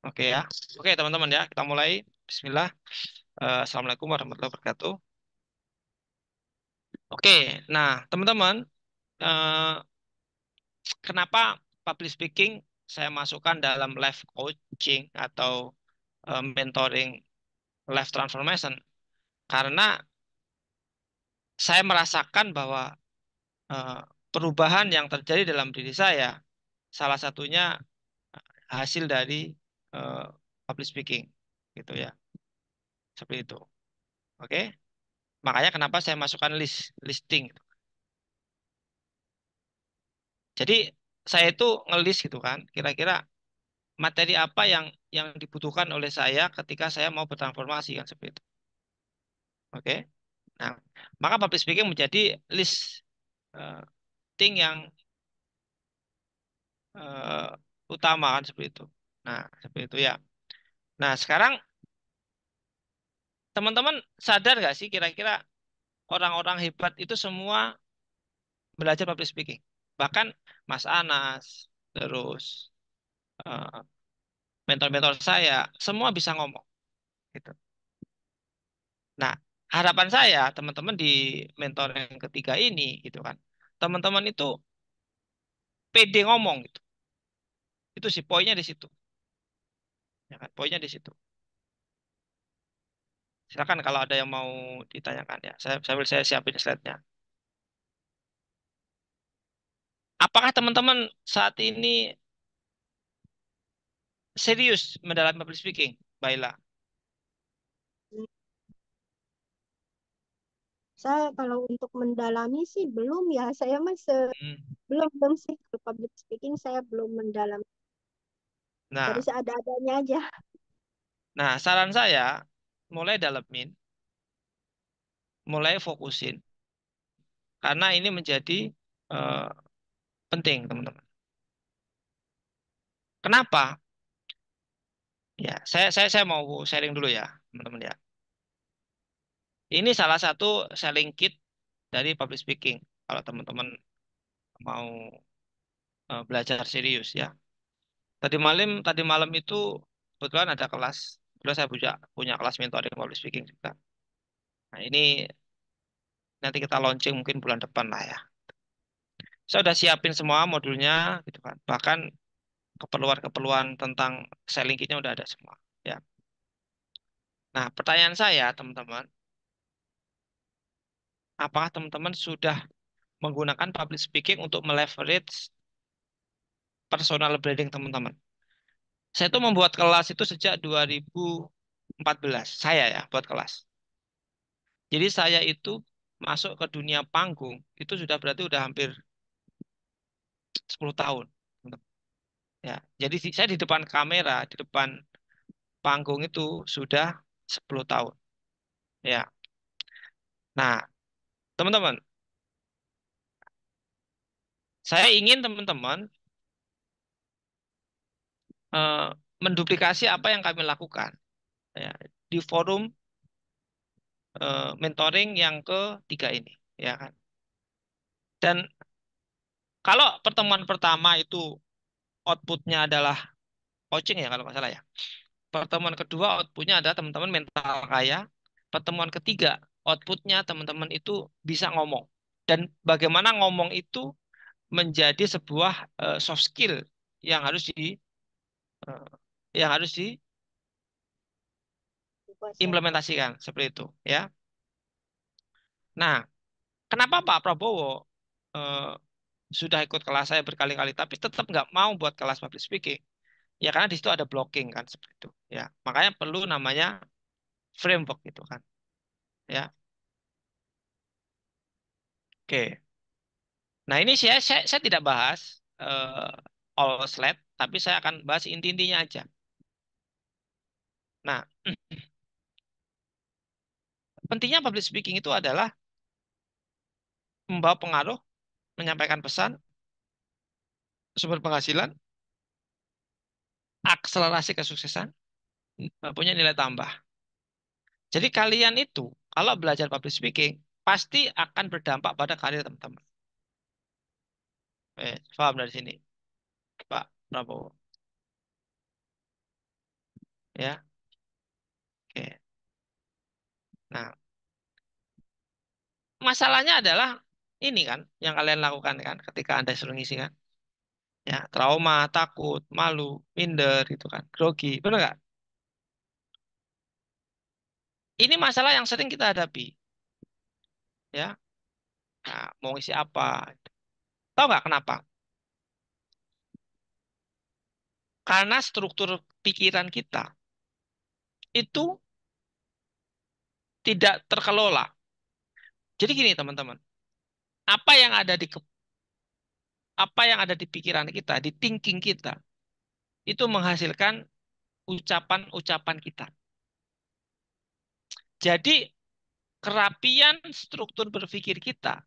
Oke ya. Oke teman-teman ya, kita mulai. Bismillah. Assalamualaikum warahmatullahi wabarakatuh. Oke, nah teman-teman, eh, kenapa public speaking saya masukkan dalam life coaching atau mentoring life transformation? Karena saya merasakan bahwa eh, perubahan yang terjadi dalam diri saya, salah satunya hasil dari eh, public speaking, gitu ya, seperti itu. Oke, makanya kenapa saya masukkan listing. Jadi saya itu ngelis gitu kan, kira-kira materi apa yang dibutuhkan oleh saya ketika saya mau bertransformasi kan seperti itu. Oke. Nah, maka public speaking menjadi list eh, thing yang eh, utama kan seperti itu. Nah, seperti itu ya. Nah, sekarang teman-teman sadar nggak sih kira-kira orang-orang hebat itu semua belajar public speaking. Bahkan Mas Anas, terus eh, mentor-mentor saya, semua bisa ngomong gitu. Nah, harapan saya teman-teman di mentor yang ketiga ini gitu kan. Teman-teman itu pede ngomong gitu. Itu sih poinnya di situ. Ya kan? Poinnya di situ. Silakan kalau ada yang mau ditanyakan ya. Saya siapin slide-nya. Apakah teman-teman saat ini serius mendalami public speaking, Baila? Saya kalau untuk mendalami sih belum ya. Saya Hmm. belum belum sih kalau public speaking saya belum mendalam. Jadi Nah, seada-adanya aja. nah saran saya mulai dalemin, mulai fokusin karena ini menjadi eh, penting, teman-teman. Kenapa? Ya, saya mau sharing dulu ya, teman-teman ya. Ini salah satu selling kit dari public speaking. Kalau teman-teman mau belajar serius ya. Tadi malam itu kebetulan ada kelas. Kebetulan saya punya kelas mentoring public speaking juga. Nah, ini nanti kita launching mungkin bulan depan lah ya. Saya udah siapin semua modulnya gitu kan. Bahkan keperluan-keperluan tentang selling kitnya udah ada semua. Ya. Nah, pertanyaan saya teman-teman, apakah teman-teman sudah menggunakan public speaking untuk meleverage personal branding teman-teman? Saya tuh membuat kelas itu sejak 2014. Saya ya buat kelas. Jadi saya itu masuk ke dunia panggung itu sudah berarti udah hampir 10 tahun. Ya, jadi saya di depan kamera, di depan panggung itu sudah 10 tahun. Ya. Nah, teman-teman, saya ingin teman-teman eh, menduplikasi apa yang kami lakukan ya di forum mentoring yang ketiga ini, ya kan. Dan kalau pertemuan pertama itu outputnya adalah coaching ya kalau nggak salah ya. Pertemuan kedua outputnya adalah teman-teman mental kaya. Pertemuan ketiga outputnya teman-teman itu bisa ngomong. Dan bagaimana ngomong itu menjadi sebuah soft skill yang harus eh, yang harus Dikuasai. diimplementasikan seperti itu ya. Nah, kenapa Pak Prabowo eh, sudah ikut kelas saya berkali-kali tapi tetap nggak mau buat kelas public speaking? Ya karena di situ ada blocking kan seperti itu. Ya, makanya perlu namanya framework gitu kan. Ya, oke. Nah ini saya tidak bahas all slide, tapi saya akan bahas inti-intinya aja. Nah, pentingnya public speaking itu adalah membawa pengaruh, menyampaikan pesan, sumber penghasilan, akselerasi kesuksesan, punya nilai tambah. Jadi kalian itu kalau belajar public speaking pasti akan berdampak pada karir teman-teman. Paham dari sini, Pak Prabowo. Ya, oke. Nah, masalahnya adalah ini kan yang kalian lakukan kan ketika Anda suruh ngisi kan. Ya, trauma, takut, malu, minder gitu kan, grogi, benar nggak? Ini masalah yang sering kita hadapi, ya. Nah, mau ngisi apa? Tahu nggak kenapa? Karena struktur pikiran kita itu tidak terkelola. Jadi gini teman-teman, apa yang ada di apa yang ada di pikiran kita, di thinking kita, itu menghasilkan ucapan-ucapan kita. Jadi kerapian struktur berpikir kita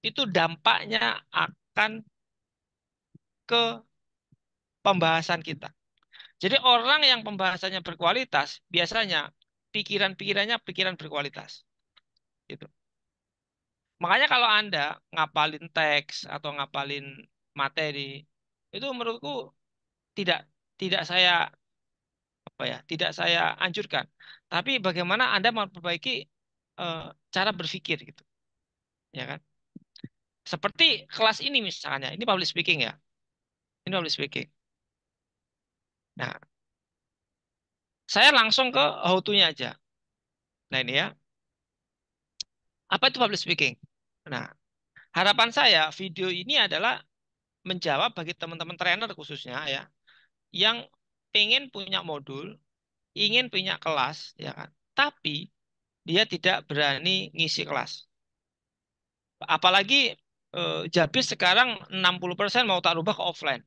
itu dampaknya akan ke pembahasan kita. Jadi orang yang pembahasannya berkualitas, biasanya pikiran-pikirannya pikiran berkualitas. Gitu. Makanya kalau Anda ngapalin teks atau ngapalin materi, itu menurutku tidak tidak saya apa ya, tidak saya anjurkan. Tapi bagaimana Anda memperbaiki eh, cara berpikir gitu, ya kan? Seperti kelas ini misalnya, ini public speaking ya, ini public speaking. Nah, saya langsung ke how to-nya aja. Nah ini ya, apa itu public speaking? Nah, harapan saya video ini adalah menjawab bagi teman-teman trainer khususnya ya, yang ingin punya modul, ingin punya kelas, ya kan? Tapi dia tidak berani ngisi kelas. Apalagi Jabis sekarang 60% mau tak rubah ke offline.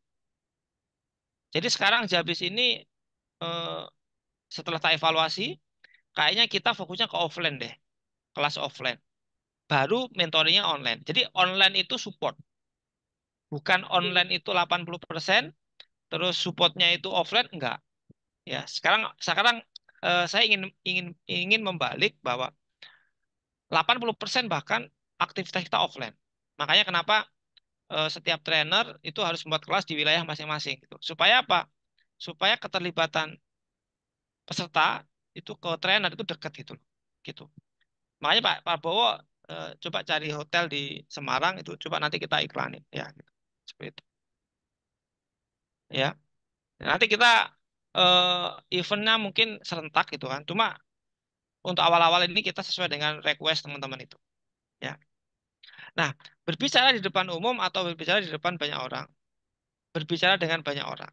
Jadi sekarang Jabis ini eh, setelah tak evaluasi, kayaknya kita fokusnya ke offline deh, kelas offline. Baru mentoringnya online. Jadi online itu support, bukan online itu 80%, terus supportnya itu offline enggak. Ya, sekarang sekarang saya ingin ingin ingin membalik bahwa 80% bahkan aktivitas kita offline. Makanya kenapa setiap trainer itu harus membuat kelas di wilayah masing-masing gitu. Supaya apa? Supaya keterlibatan peserta itu ke trainer itu dekat gitu loh. Gitu. Makanya Pak Prabowo coba cari hotel di Semarang itu coba nanti kita iklanin ya gitu. Seperti itu. Ya. Nanti kita eventnya mungkin serentak gitu kan. Cuma untuk awal-awal ini kita sesuai dengan request teman-teman itu. Ya. Nah, berbicara di depan umum atau berbicara di depan banyak orang, berbicara dengan banyak orang.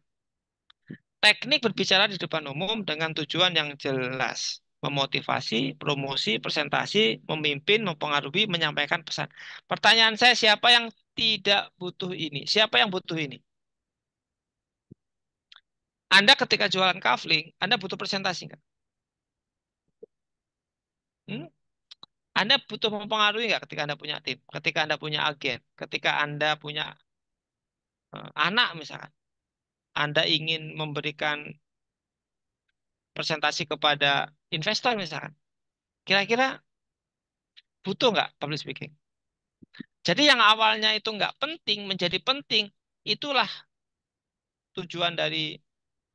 Teknik berbicara di depan umum dengan tujuan yang jelas. Memotivasi, promosi, presentasi, memimpin, mempengaruhi, menyampaikan pesan. Pertanyaan saya, siapa yang tidak butuh ini? Siapa yang butuh ini? Anda ketika jualan kafling, Anda butuh presentasi nggak? Hmm? Anda butuh mempengaruhi nggak ketika Anda punya tim? Ketika Anda punya agen? Ketika Anda punya anak misalkan? Anda ingin memberikan presentasi kepada investor misalkan? Kira-kira butuh nggak public speaking? Jadi yang awalnya itu nggak penting menjadi penting, itulah tujuan dari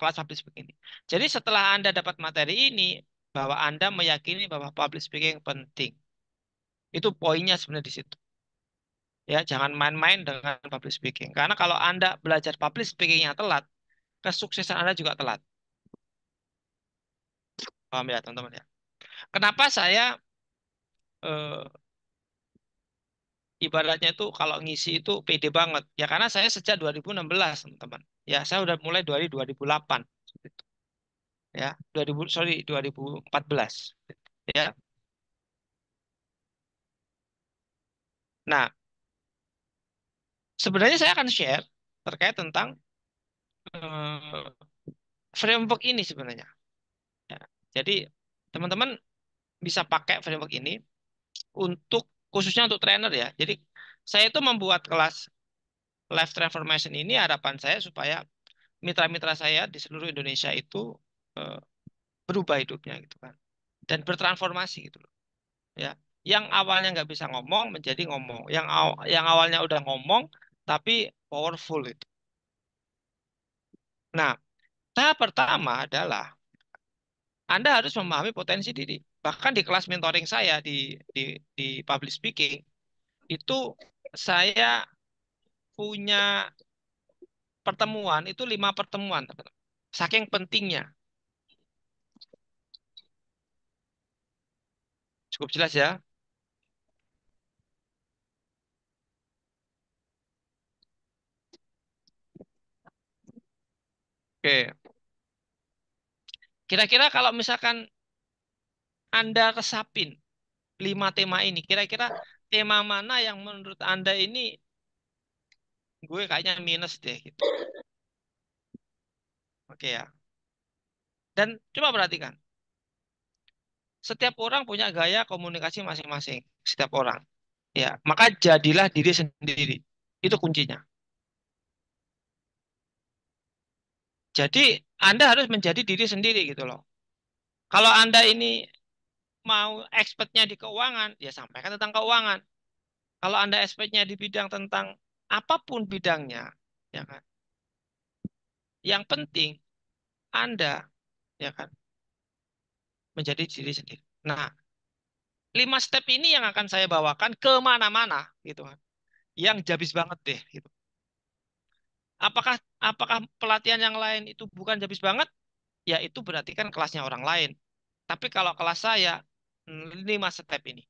kelas public speaking ini. Jadi setelah Anda dapat materi ini, bahwa Anda meyakini bahwa public speaking penting. Itu poinnya sebenarnya di situ. Ya, jangan main-main dengan public speaking. Karena kalau Anda belajar public speaking yang telat, kesuksesan Anda juga telat. Paham ya, teman-teman ya? Kenapa saya eh, ibaratnya itu kalau ngisi itu pede banget? Ya karena saya sejak 2016, teman-teman. Ya, saya udah mulai dari 2008. Ya 2000 sorry 2014 ya. Nah, sebenarnya saya akan share terkait tentang eh, framework ini sebenarnya ya. Jadi teman-teman bisa pakai framework ini untuk khususnya untuk trainer ya. Jadi saya itu membuat kelas life transformation ini, harapan saya supaya mitra-mitra saya di seluruh Indonesia itu eh, berubah hidupnya gitu kan, dan bertransformasi gitu loh ya. Yang awalnya nggak bisa ngomong menjadi ngomong, yang awalnya udah ngomong tapi powerful itu. Nah, tahap pertama adalah Anda harus memahami potensi diri. Bahkan di kelas mentoring saya di public speaking itu saya punya pertemuan itu 5 pertemuan, teman-teman. Saking pentingnya. Cukup jelas ya. Oke. Kira-kira kalau misalkan Anda resapin 5 tema ini, kira-kira tema mana yang menurut Anda ini gue kayaknya minus deh gitu. Oke ya. Dan coba perhatikan, setiap orang punya gaya komunikasi masing-masing, setiap orang. Ya, maka jadilah diri sendiri. Itu kuncinya. Jadi Anda harus menjadi diri sendiri gitu loh. Kalau Anda ini mau expertnya di keuangan, ya sampaikan tentang keuangan. Kalau Anda expertnya di bidang tentang apapun bidangnya, ya kan. Yang penting Anda, ya kan, menjadi diri sendiri. Nah, 5 step ini yang akan saya bawakan kemana-mana, gitu kan. Yang jabis banget deh, gitu. Apakah apakah pelatihan yang lain itu bukan jabis banget? Ya itu berarti kan kelasnya orang lain. Tapi kalau kelas saya, 5 step ini.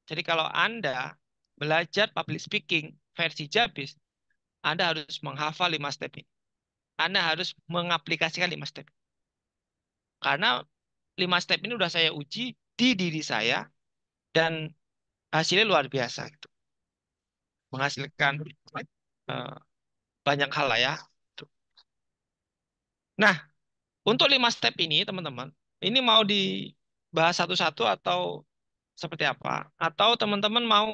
Jadi kalau Anda belajar public speaking versi Jabis, Anda harus menghafal 5 step ini. Anda harus mengaplikasikan 5 step. Karena 5 step ini udah saya uji di diri saya dan hasilnya luar biasa gitu. Menghasilkan eh, banyak hal lah ya. Nah, untuk 5 step ini teman-teman, ini mau dibahas satu-satu atau seperti apa? Atau teman-teman mau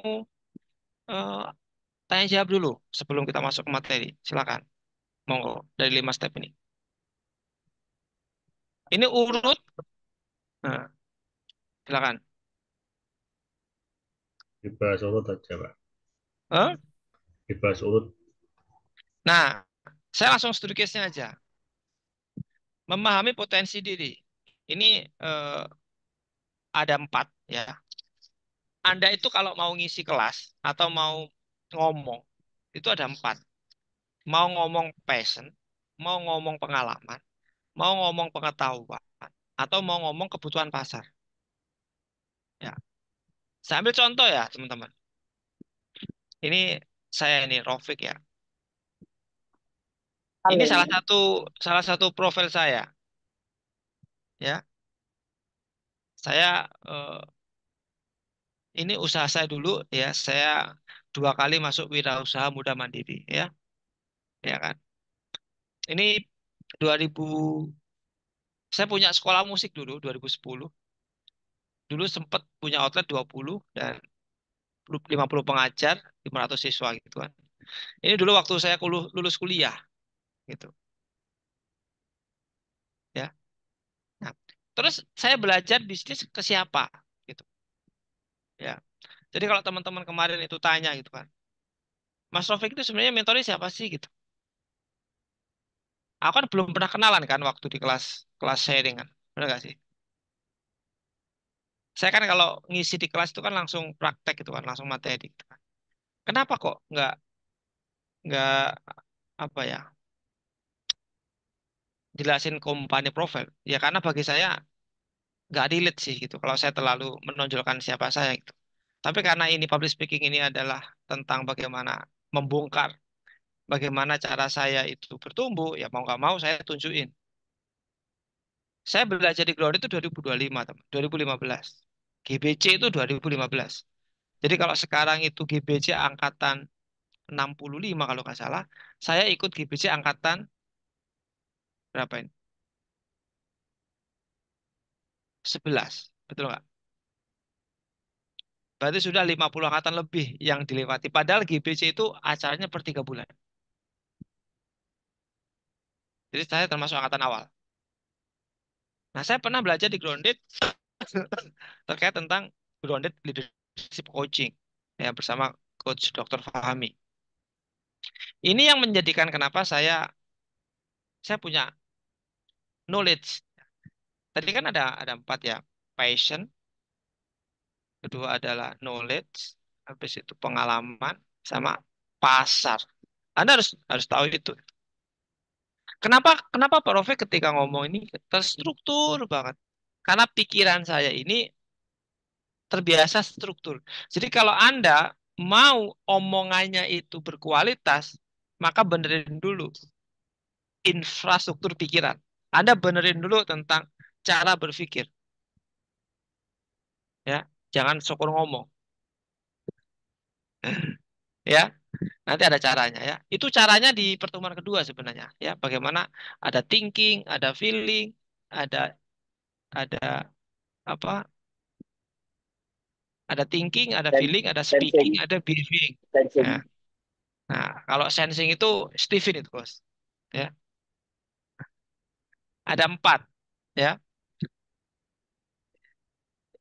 eh, tanya jawab dulu sebelum kita masuk ke materi. Silakan. Monggo dari 5 step ini. Ini urut. Nah, silakan. Dibahas urut aja, Pak. Eh? Dibahas urut. Nah, saya langsung studi case-nya aja. Memahami potensi diri. Ini ada 4 ya. Anda itu kalau mau ngisi kelas atau mau ngomong, itu ada 4. Mau ngomong passion, mau ngomong pengalaman, mau ngomong pengetahuan, atau mau ngomong kebutuhan pasar. Ya. Saya ambil contoh ya, teman-teman. Ini saya ini Rofik ya. Ini Halo. salah satu profil saya, ya. Saya ini usaha saya dulu ya. Saya 2 kali masuk wirausaha muda mandiri ya, ya kan. Ini 2000 saya punya sekolah musik dulu 2010. Dulu sempat punya outlet 20 dan 50 pengajar, 500 siswa gitu kan. Ini dulu waktu saya lulus kuliah gitu ya. Nah, terus saya belajar bisnis ke siapa gitu ya. Jadi kalau teman-teman kemarin itu tanya gitu kan, Mas Taufik itu sebenarnya mentornya siapa sih gitu. Aku kan belum pernah kenalan kan waktu di kelas kelas sharing kan. Benar gak sih? Saya kan kalau ngisi di kelas itu kan langsung praktek gitu kan, langsung materi gitu kan. Kenapa kok nggak apa ya jelasin company profile? Ya karena bagi saya nggak relate sih gitu. Kalau saya terlalu menonjolkan siapa saya gitu. Tapi karena ini public speaking ini adalah tentang bagaimana membongkar bagaimana cara saya itu bertumbuh, ya mau nggak mau saya tunjukin. Saya belajar di Ground itu 2025, teman. 2015. GBC itu 2015. Jadi kalau sekarang itu GBC angkatan 65 kalau nggak salah, saya ikut GBC angkatan berapa ini? 11. Betul nggak? Berarti sudah 50 angkatan lebih yang dilewati. Padahal GBC itu acaranya per 3 bulan. Jadi saya termasuk angkatan awal. Nah, saya pernah belajar di Grounded terkait tentang Grounded Leadership Coaching ya bersama Coach Dr. Fahmi. Ini yang menjadikan kenapa saya punya knowledge. Tadi kan ada empat ya. Passion, kedua adalah knowledge, habis itu pengalaman, sama pasar. Anda harus tahu itu. Kenapa kenapa Pak Rofi ketika ngomong ini terstruktur banget? Karena pikiran saya ini terbiasa struktur. Jadi kalau Anda mau omongannya itu berkualitas, maka benerin dulu infrastruktur pikiran. Anda benerin dulu tentang cara berpikir, ya. Jangan syukur ngomong, ya. Nanti ada caranya, ya. Itu caranya di pertemuan kedua sebenarnya, ya. Bagaimana ada thinking, ada feeling, ada apa? Ada thinking, ada Sen- feeling, ada speaking, Sensing, ada behaving. Nah, sensing. nah, kalau sensing itu Stephen itu, bos. Ya, ada empat, ya.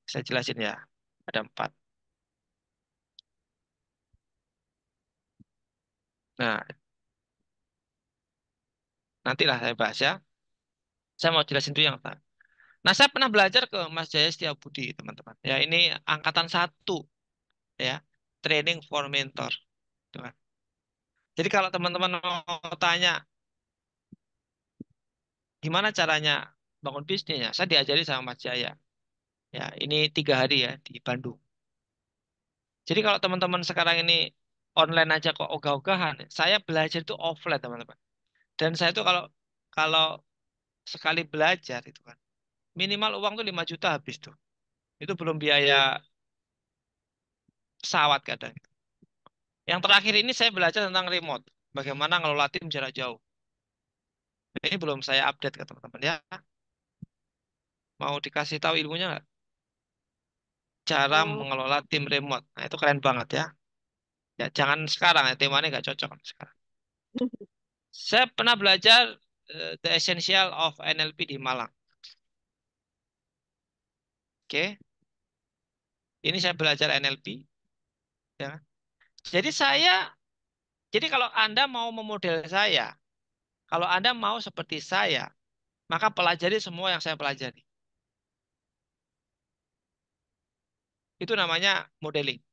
Saya jelasin ya. Ada empat. Nah, nantilah saya bahas ya. Saya mau jelasin dulu yang tadi. Nah, saya pernah belajar ke Mas Jaya Setiabudi, teman-teman. Ya, ini angkatan satu, ya. Training for mentor. Tuh kan. Jadi kalau teman-teman mau tanya gimana caranya bangun bisnisnya, saya diajari sama Mas Jaya. Ya, ini 3 hari ya di Bandung. Jadi kalau teman-teman sekarang ini online aja kok ogah-ogahan, saya belajar itu offline, teman-teman. Dan saya itu kalau kalau sekali belajar itu kan minimal uang tuh 5 juta habis tuh. Itu belum biaya pesawat kadang. Yang terakhir ini saya belajar tentang remote. Bagaimana ngelola tim jarak jauh. Ini belum saya update ke teman-teman ya. Mau dikasih tahu ilmunya nggak? Cara Oh, mengelola tim remote. Nah, itu keren banget ya. Ya, jangan sekarang ya, temanya nggak cocok sekarang. Saya pernah belajar The Essential of NLP di Malang. Oke, ini saya belajar NLP. Ya. Jadi jadi kalau Anda mau memodel saya, kalau Anda mau seperti saya, maka pelajari semua yang saya pelajari. Itu namanya modeling.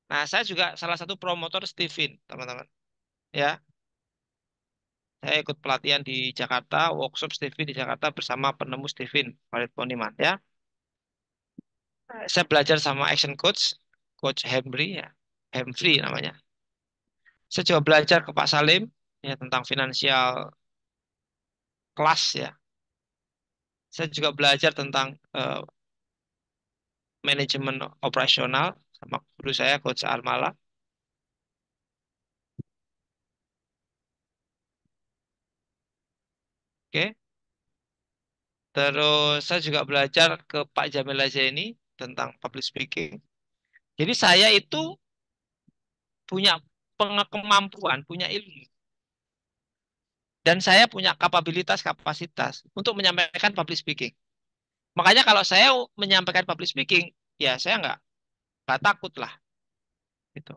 Nah, saya juga salah satu promotor Stephen, teman-teman. Ya, saya ikut pelatihan di Jakarta, workshop Stephen di Jakarta bersama penemu Stephen, Farid Poniman. Ya, saya belajar sama action coach, Coach Hembri, ya, Hemfrey namanya. Saya juga belajar ke Pak Salim, ya, tentang financial kelas, ya. Saya juga belajar tentang manajemen operasional sama guru saya, Coach Armala. Oke. Terus saya juga belajar ke Pak Jamil Zaini tentang public speaking. Jadi saya itu punya kemampuan, punya ilmu, dan saya punya kapasitas untuk menyampaikan public speaking. Makanya kalau saya menyampaikan public speaking, ya saya nggak takut lah, gitu.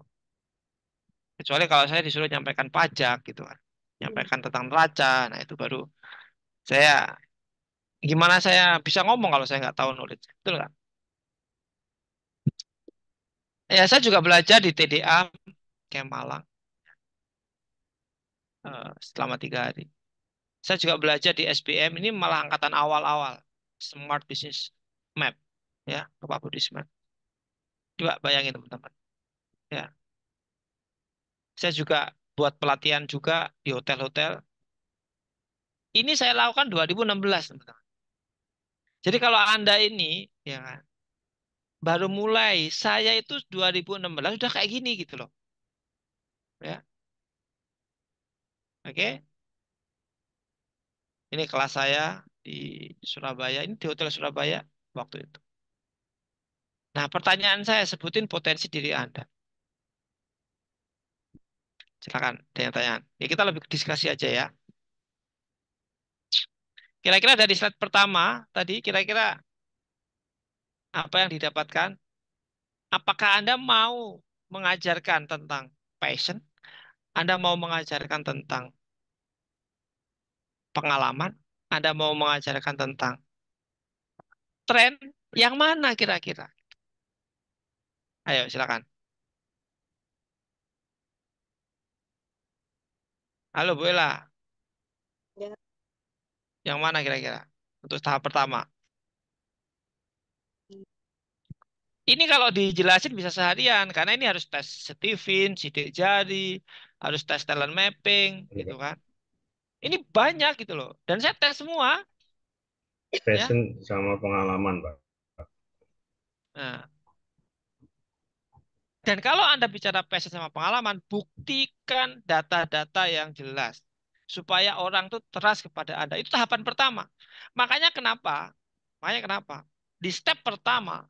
Kecuali kalau saya disuruh menyampaikan pajak, gitu kan, menyampaikan tentang neraca, nah itu baru saya gimana saya bisa ngomong kalau saya nggak tahu knowledge, betul nggak? Ya saya juga belajar di TDA Camp Malang selama 3 hari. Saya juga belajar di SBM, ini malah angkatan awal-awal. Smart Business Map. Ya, Bapak Budisman. Coba bayangin teman-teman. Ya, saya juga buat pelatihan juga di hotel-hotel. Ini saya lakukan 2016, teman-teman. Jadi kalau Anda ini, ya kan, baru mulai, saya itu 2016 sudah kayak gini gitu loh. Ya, oke. Ini kelas saya di Surabaya, ini di Hotel Surabaya waktu itu. Nah, pertanyaan saya, sebutin potensi diri Anda. Silakan, tanya-tanya. Ya, kita lebih diskusi aja ya. Kira-kira dari slide pertama tadi, kira-kira apa yang didapatkan? Apakah Anda mau mengajarkan tentang passion? Anda mau mengajarkan tentang pengalaman? Anda mau mengajarkan tentang tren yang mana kira-kira? Ayo silakan. Halo Bu Ella, Ya, yang mana kira-kira? Untuk tahap pertama. Ini kalau dijelasin bisa seharian karena ini harus tes Steven, sidik jari, harus tes talent mapping Ini, gitu Pak. kan. Ini banyak gitu loh. Dan saya tes semua ya. Passion sama pengalaman, Pak. Nah, dan kalau Anda bicara passion sama pengalaman, buktikan data-data yang jelas supaya orang tuh trust kepada Anda. Itu tahapan pertama. Makanya kenapa? Makanya kenapa? Di step pertama,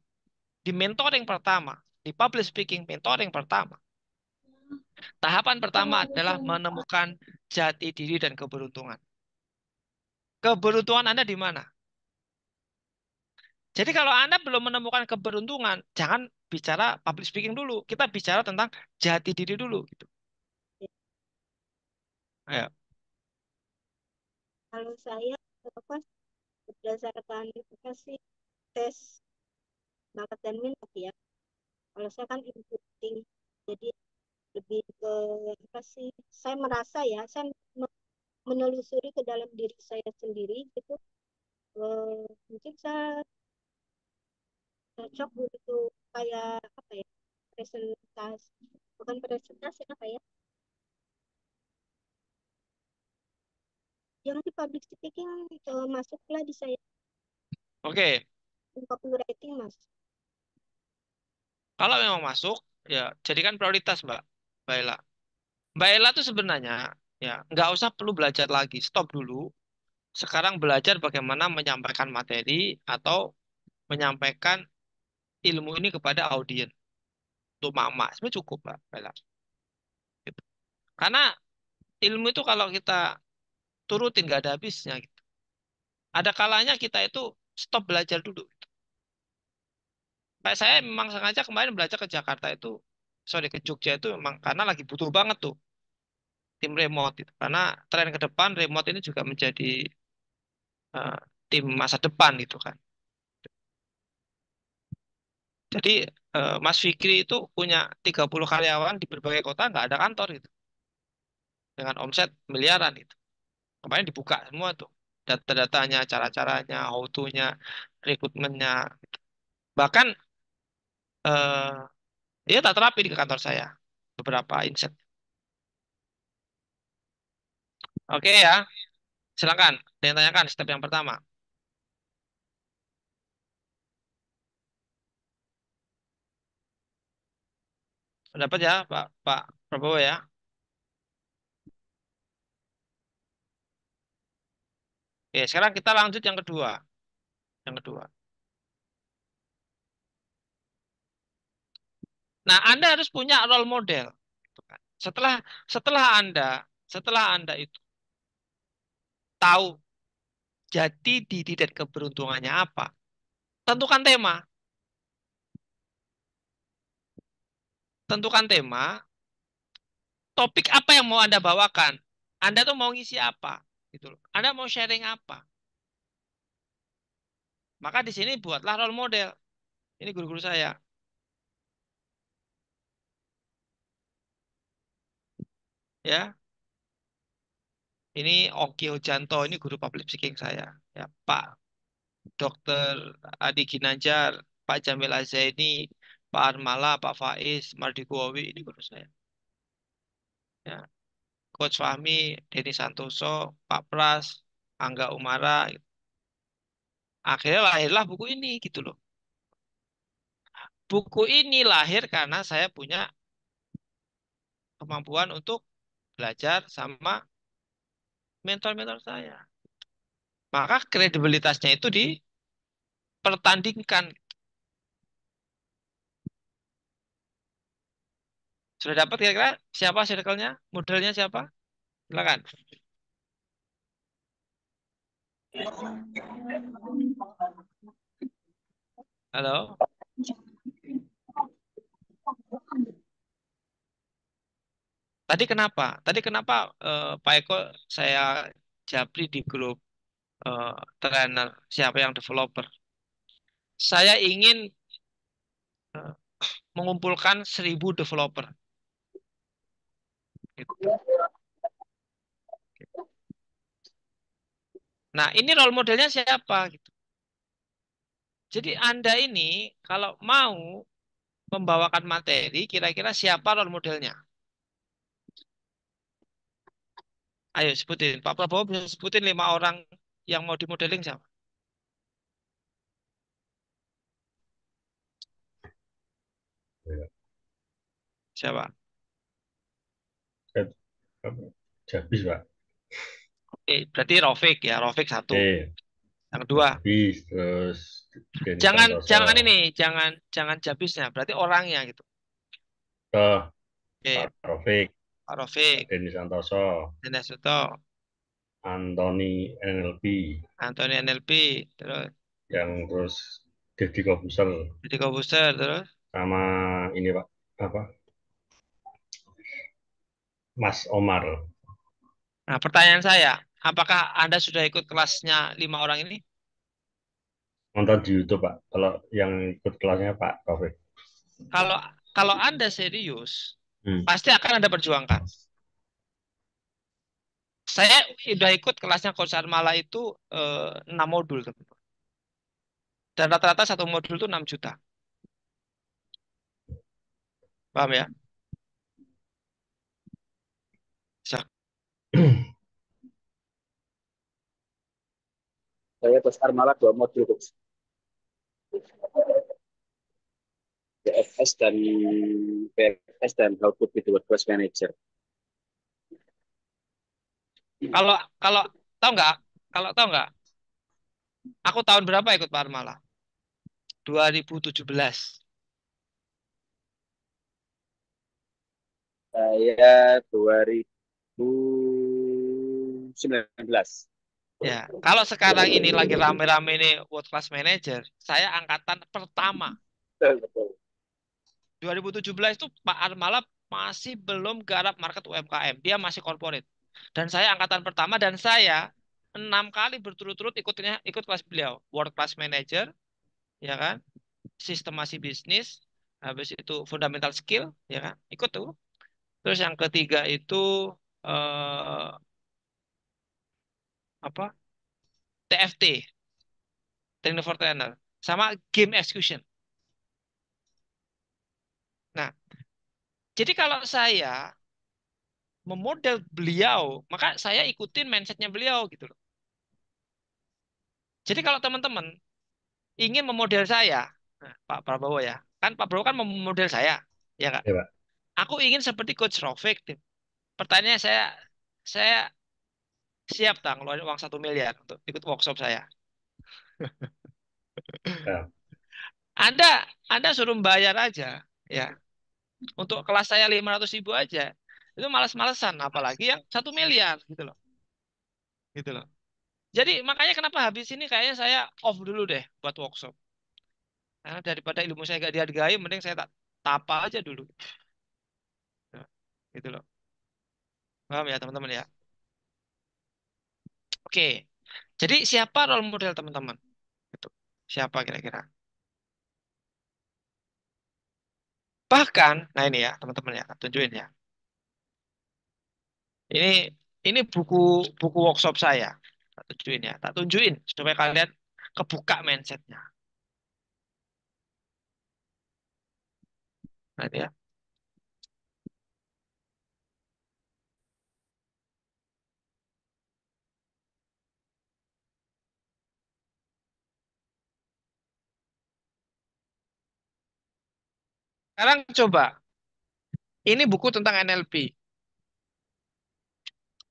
di mentoring pertama, di public speaking mentoring pertama, tahapan pertama adalah menemukan jati diri dan keberuntungan. Keberuntungan Anda di mana? Jadi kalau Anda belum menemukan keberuntungan, jangan bicara public speaking dulu. Kita bicara tentang jati diri dulu gitu. Ayo. kalau saya apa berdasarkan apa sih tes bakat dan minat ya. Kalau saya kan inputting, jadi lebih ke apa sih? Saya merasa ya, saya menelusuri ke dalam diri saya sendiri gitu. Mungkin saya cocok untuk kayak apa ya? Presentasi, bukan presentasi apa ya? Yang di public speaking masuklah di saya Oke, copywriting mas. kalau memang masuk, ya jadikan prioritas, Mbak. Mbak Ella. Mbak Ella tuh sebenarnya ya nggak usah perlu belajar lagi, stop dulu. Sekarang belajar bagaimana menyampaikan materi atau menyampaikan ilmu ini kepada audiens untuk mama. Sebenarnya cukup, Mbak Ella. Gitu. Karena ilmu itu kalau kita turutin nggak ada habisnya. Gitu. Ada kalanya kita itu stop belajar dulu. Kayak saya memang sengaja kemarin belajar ke Jakarta itu, sorry ke Jogja itu memang karena lagi butuh banget tuh tim remote itu. Karena tren ke depan remote ini juga menjadi eh, tim masa depan gitu kan. Jadi Mas Fikri itu punya 30 karyawan di berbagai kota nggak ada kantor gitu. Dengan omset miliaran itu. Kemarin dibuka semua tuh. Data-datanya, cara-caranya, how to-nya, rekrutmennya. Bahkan dia tak terapi di kantor saya. Beberapa insight. Oke ya, silakan. Ada yang tanyakan step yang pertama. Dapat ya, Pak Prabowo ya. Oke, sekarang kita lanjut yang kedua. Yang kedua. Nah, Anda harus punya role model. Gitu kan. Setelah Anda itu tahu jati diri dan keberuntungannya apa, tentukan tema. Tentukan tema, topik apa yang mau Anda bawakan. Anda tuh mau ngisi apa, gitu loh. Anda mau sharing apa. Maka di sini buatlah role model. Ini guru-guru saya, ya. Ini Oki Hojanto, ini guru public speaking saya. Ya, Pak Dokter Adi Ginanjar, Pak Jamil Azaini, Pak Armala, Pak Faiz, Mardikuowi, ini guru saya. Ya, Coach Fahmi, Denny Santoso, Pak Pras, Angga Umara. Akhirnya lahirlah buku ini gitu loh. Buku ini lahir karena saya punya kemampuan untuk belajar sama mentor-mentor saya. Maka kredibilitasnya itu dipertandingkan. Sudah dapat kira-kira siapa circle-nya? Modelnya siapa? Silakan. Halo. Tadi kenapa? Tadi kenapa Pak Eko saya japri di grup trainer, siapa yang developer. Saya ingin eh, mengumpulkan 1.000 developer. Gitu. Nah, ini role modelnya siapa? Gitu. Jadi Anda ini kalau mau membawakan materi, kira-kira siapa role modelnya? Ayo sebutin. Pak Prabowo bisa sebutin 5 orang yang mau dimodeling siapa? Ya. Siapa? Saya- apa? Jabis, Pak. Berarti Rofik ya. Rofik satu. Oke. Yang kedua, Jabis, terus Denny jangan Santoso. jangan ini, jangan jabisnya. Berarti orangnya gitu. Toh, Oke, Pak Taufik, Pak Pak Rofik, Denny Santoso, Dinas Suto, Anthony NLP, Antoni NLP, terus yang terus Deddy Kobuser, Deddy Kobuser, terus. sama ini Pak, apa, Mas Omar. Nah, pertanyaan saya, apakah Anda sudah ikut kelasnya 5 orang ini? Nonton di YouTube Pak, kalau yang ikut kelasnya Pak Taufik. Kalau kalau Anda serius, Hmm. pasti akan Anda perjuangkan. Saya sudah ikut kelasnya Coach Armala itu 6 modul, teman-teman. Dan rata-rata satu modul itu 6 juta. Paham ya? Bisa. Saya besar malah 2 modul, Coach. BFS dan BFS dan How to be the WordPress Manager. Kalau kalau tahu nggak? Kalau tahu nggak? Aku tahun berapa ikut Pak Armala? 2017. Saya 2019. Ya, kalau sekarang ini lagi rame-rame ini World Class Manager, saya angkatan pertama. Betul, betul. 2017 itu Pak Armala masih belum garap market UMKM, dia masih corporate. Dan saya angkatan pertama dan saya 6 kali berturut-turut ikut kelas beliau, World Class Manager, ya kan, sistemasi bisnis, habis itu fundamental skill, ya kan, ikut tuh. Terus yang ketiga itu eh, apa? TFT, Training for Trainer, sama game execution. Nah, jadi kalau saya memodel beliau, maka saya ikutin mindsetnya beliau gitu loh. Jadi kalau teman-teman ingin memodel saya, nah, Pak Prabowo ya, kan Pak Prabowo kan memodel saya, ya nggak? Ya Pak. Aku ingin seperti Coach Rofik. Pertanyaannya saya siap tak ngeluarin uang 1 miliar untuk ikut workshop saya. Ya. Anda suruh bayar aja, ya. Untuk kelas saya 500.000 aja, itu malas-malesan, apalagi yang 1 miliar gitu loh, gitu loh. Jadi makanya kenapa habis ini kayaknya saya off dulu deh buat workshop. Karena daripada ilmu saya gak dihargai, mending saya tak tapa aja dulu. Ya, gitu loh. Paham ya teman-teman ya? Oke. Jadi siapa role model teman-teman? Gitu. Siapa kira-kira? Bahkan, nah ini ya teman-teman ya, tak tunjukin ya. Ini ini buku buku workshop saya. Tak tunjukin ya, tak tunjukin supaya kalian kebuka mindsetnya. Nah ini ya. Sekarang coba, ini buku tentang NLP.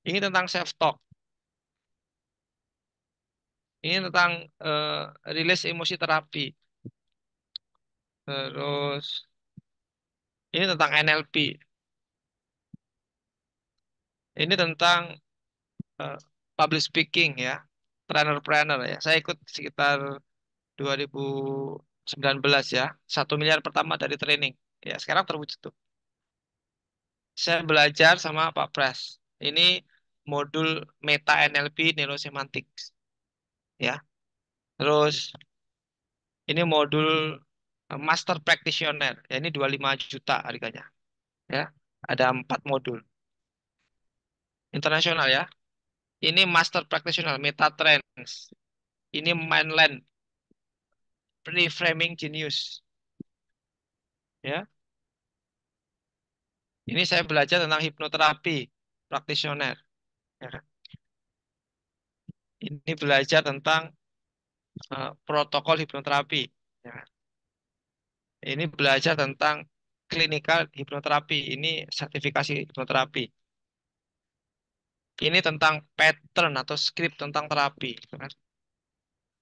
Ini tentang self talk. Ini tentang rilis emosi terapi. Terus ini tentang NLP. Ini tentang eh, public speaking ya. Trainer-trainer ya. Saya ikut sekitar 2019 ya. 1 miliar pertama dari training. Ya, sekarang terwujud tuh. Saya belajar sama Pak Pras. Ini modul Meta NLP Neurosemantics. ya. Terus ini modul Master Practitioner, ya ini 25 juta harganya, ya. Ada 4 modul internasional ya. Ini Master Practitioner Metatrends. Ini Mainland Reframing Genius, ya. Ini saya belajar tentang hipnoterapi practitioner, ya kan. Ini belajar tentang protokol hipnoterapi, ya kan. Ini belajar tentang klinikal hipnoterapi. Ini sertifikasi hipnoterapi. Ini tentang pattern atau script tentang terapi, gitu kan.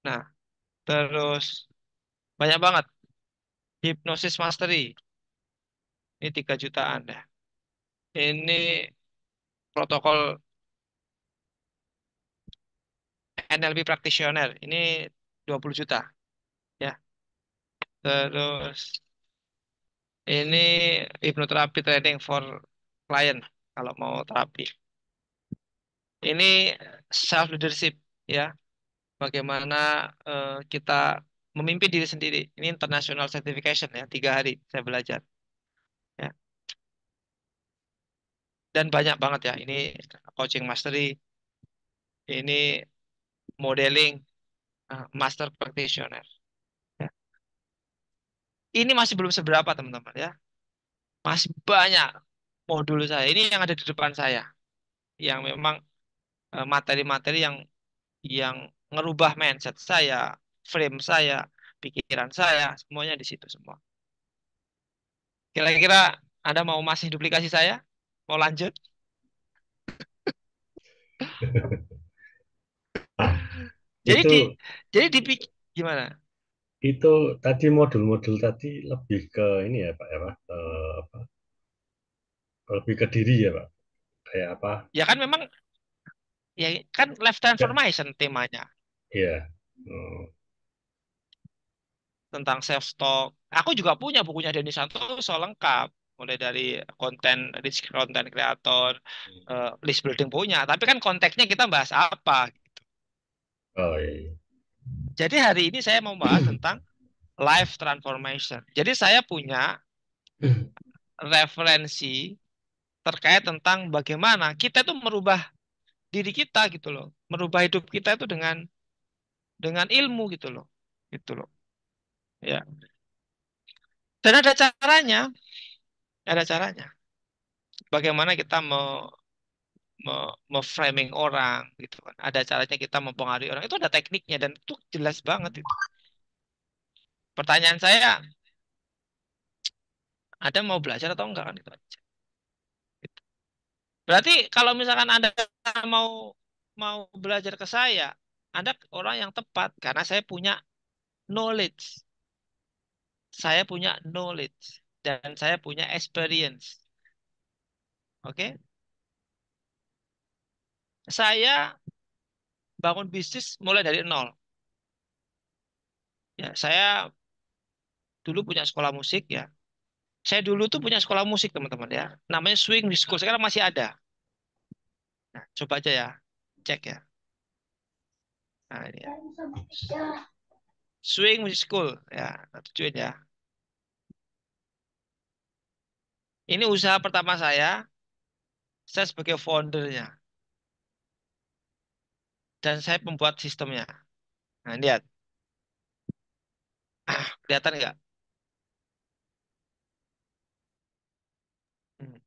Nah, terus banyak banget. Hipnosis mastery. Ini 3 jutaan ya. Ini protokol NLP practitioner. Ini 20 juta ya. Terus ini hipnoterapi training for client kalau mau terapi. Ini self leadership ya. Bagaimana kita memimpin diri sendiri. Ini international certification ya. 3 hari saya belajar ya. Dan banyak banget ya. Ini coaching mastery. Ini modeling master practitioner. Ya. Ini masih belum seberapa teman-teman ya. Masih banyak modul saya. Ini yang ada di depan saya. Yang memang materi-materi yang ngerubah mindset saya, frame saya, pikiran saya, semuanya di situ semua. Kira-kira Anda mau masih duplikasi saya? Mau lanjut? Ah, Jadi itu di jadi dipikir gimana? itu tadi modul-modul tadi lebih ke ini ya Pak ya Pak. Apa, lebih ke diri ya Pak. Kayak apa? Ya kan memang ya kan life Ya, transformation temanya iya. Hmm. tentang self talk. Aku juga punya bukunya Denny Santoso lengkap, mulai dari konten rich content creator, list building punya. Tapi kan konteksnya kita bahas apa? Oh iya. Jadi hari ini saya mau bahas tentang life transformation. Jadi saya punya referensi terkait tentang bagaimana kita itu merubah diri kita gitu loh, merubah hidup kita itu dengan ilmu gitu loh, gitu loh. Ya. Dan ada caranya, ada caranya. Bagaimana kita framing orang gitu kan. Ada caranya kita mempengaruhi orang. Itu ada tekniknya dan itu jelas banget itu. Pertanyaan saya, Anda mau belajar atau enggak kan itu aja. Berarti kalau misalkan Anda mau mau belajar ke saya, Anda orang yang tepat karena saya punya knowledge. Saya punya knowledge dan saya punya experience. Oke? Saya bangun bisnis mulai dari nol. Ya, saya dulu punya sekolah musik ya. Saya dulu tuh punya sekolah musik teman-teman ya. Namanya Swing Music School. Sekarang masih ada. Nah, coba aja ya. Cek ya. Nah, ini ya. Swing Music School ya. Nah, tujuin ya. Ini usaha pertama saya sebagai foundernya dan saya pembuat sistemnya. Nah, lihat. Kelihatan nggak? Hmm.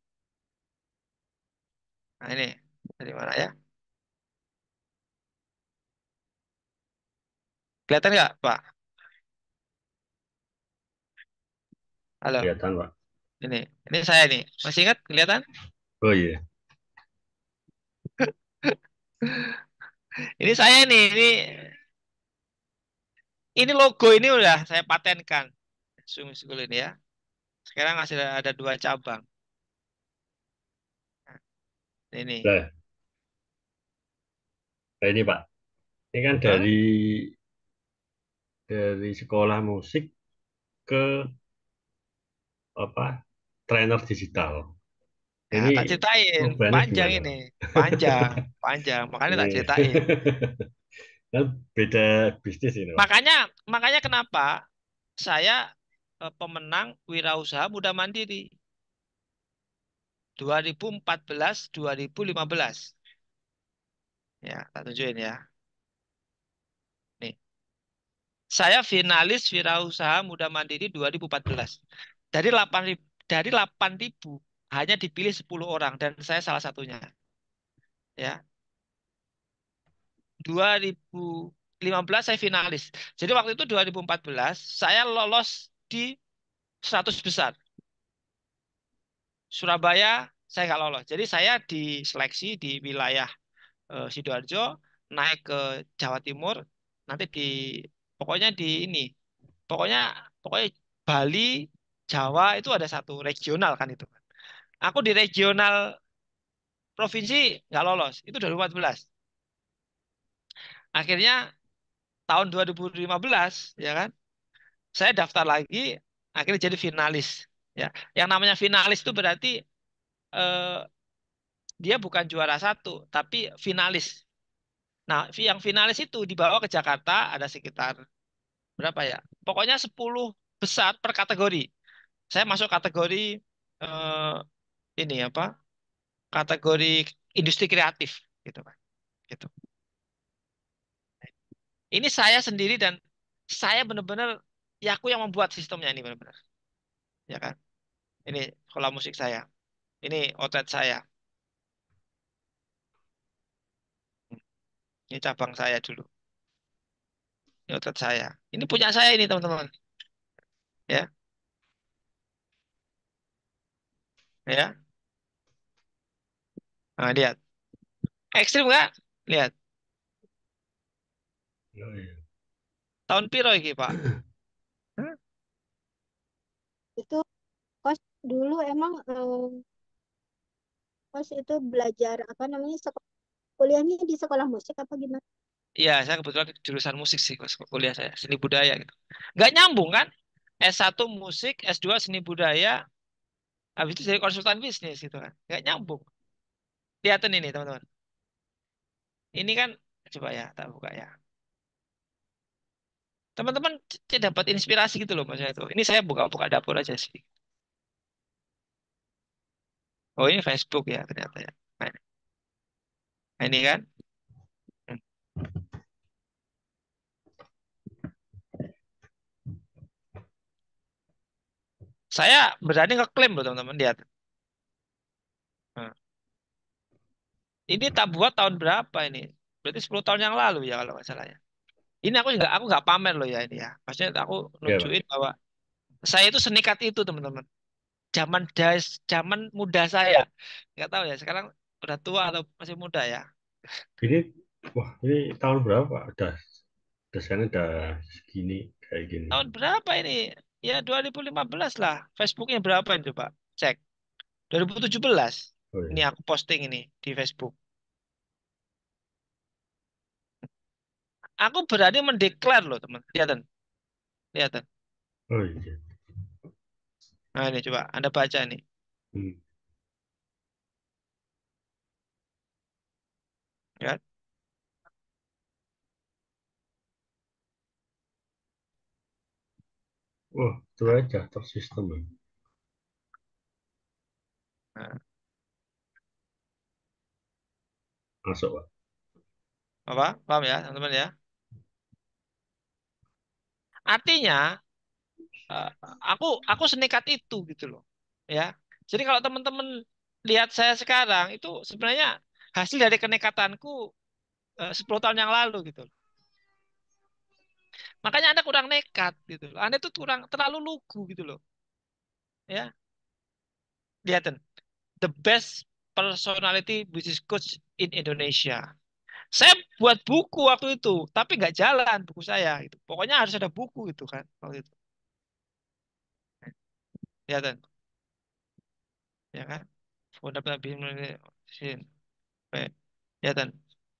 Nah, ini dari mana ya? Kelihatan nggak, Pak? Halo. Kelihatan Pak. Ini. Ini saya nih. Masih ingat? Kelihatan? Oh iya. Ini saya nih. Ini logo ini udah saya patenkan. Swing Music School ini ya. Sekarang masih ada 2 cabang. Nah, ini. Nah, nah ini Pak. Ini kan Hah? dari sekolah musik ke apa? Trainer digital. Ya, Ini tak ceritain. perubahannya Panjang gimana ini. Pak? Panjang. Panjang. Makanya Ini tak ceritain. Kan beda bisnis ini, Mas. Makanya makanya kenapa saya pemenang Wirausaha Muda Mandiri 2014 2015. Ya, tak tunjukin ya. Nih, saya finalis Wirausaha Muda Mandiri 2014. Dari 8.000 hanya dipilih 10 orang dan saya salah satunya. Ya, 2015 saya finalis. Jadi waktu itu 2014 saya lolos di 100 besar. Surabaya saya nggak lolos. Jadi saya diseleksi di wilayah Sidoarjo, naik ke Jawa Timur, nanti pokoknya di ini, pokoknya pokoknya Bali, Jawa itu ada satu regional kan itu. Aku di regional provinsi nggak lolos, itu 2014. Akhirnya tahun 2015 ya kan, saya daftar lagi, akhirnya jadi finalis. Ya, yang namanya finalis itu berarti eh, dia bukan juara satu, tapi finalis. Nah, yang finalis itu dibawa ke Jakarta ada sekitar berapa ya? Pokoknya 10 besar per kategori. Saya masuk kategori eh, ini apa? Kategori industri kreatif gitu kan. Gitu. Ini saya sendiri dan saya benar-benar ya aku yang membuat sistemnya ini benar-benar. Ya kan? Ini sekolah musik saya. Ini outlet saya. Ini cabang saya dulu. Ini outlet saya. Ini punya saya ini teman-teman. Ya, ya. Nah, lihat. Ekstrim nggak? Lihat. Oh, iya. Tahun piro iki, Pak? Hah? Itu kos dulu emang kos itu belajar apa namanya kuliahnya di sekolah musik apa gimana? Iya, saya kebetulan jurusan musik sih kok kuliah saya, seni budaya gitu. Nggak nyambung kan? S1 musik, S2 seni budaya, habis itu jadi konsultan bisnis gitu kan. Nggak nyambung. Lihatin ini teman-teman. Ini kan, coba ya, tak buka ya. Teman-teman dapat inspirasi gitu loh maksudnya itu. Ini saya buka-buka dapur aja sih. Oh ini Facebook ya ternyata ya. Nah, ini kan. Hmm. Saya berani ngeklaim loh teman-teman, lihat. Nah, ini tak buat tahun berapa ini? Berarti 10 tahun yang lalu ya kalau nggak salah ya. Ini aku nggak pamer loh ya ini ya. Maksudnya aku Ya, Pak. nunjukin bahwa saya itu senikat itu teman-teman. Zaman muda saya. Nggak tahu ya sekarang udah tua atau masih muda ya. Ini, wah, ini tahun berapa, Pak? Desainnya udah segini, kayak gini. Tahun berapa ini? Ya 2015 lah. Facebooknya berapa ini coba? Cek. 2017. Oh, Ini iya. aku posting ini di Facebook. Aku berani mendeklar loh teman. Lihatin, lihatin. Oh, iya. Nah ini coba Anda baca nih. Hmm. Ya. Wah, itu aja tersistem, ya. Nah, Masuk, Pak. apa? Paham ya teman-teman ya? Artinya eh, aku senekat itu gitu loh. Ya. Jadi kalau teman-teman lihat saya sekarang itu sebenarnya hasil dari kenekatanku 10 tahun yang lalu gitu loh. Makanya Anda kurang nekat gitu loh. Anda itu kurang terlalu lugu gitu loh. Ya. Lihatin. The best personality business coach in Indonesia. Saya buat buku waktu itu, tapi nggak jalan buku saya. Gitu. Pokoknya harus ada buku itu kan waktu itu. Lihatin. Ya kan? Fundamental Business. Lihatin.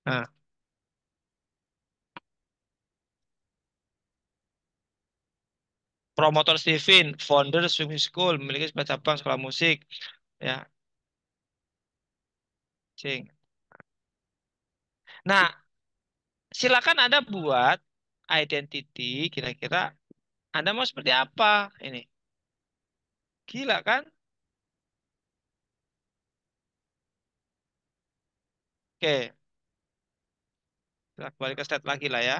Nah, promotor Steven, founder swimming school, memiliki 9 cabang sekolah musik. Ya, cing. Nah, silakan Anda buat identity, kira-kira Anda mau seperti apa ini. Gila kan? Oke, kita kembali ke slide lagi lah ya.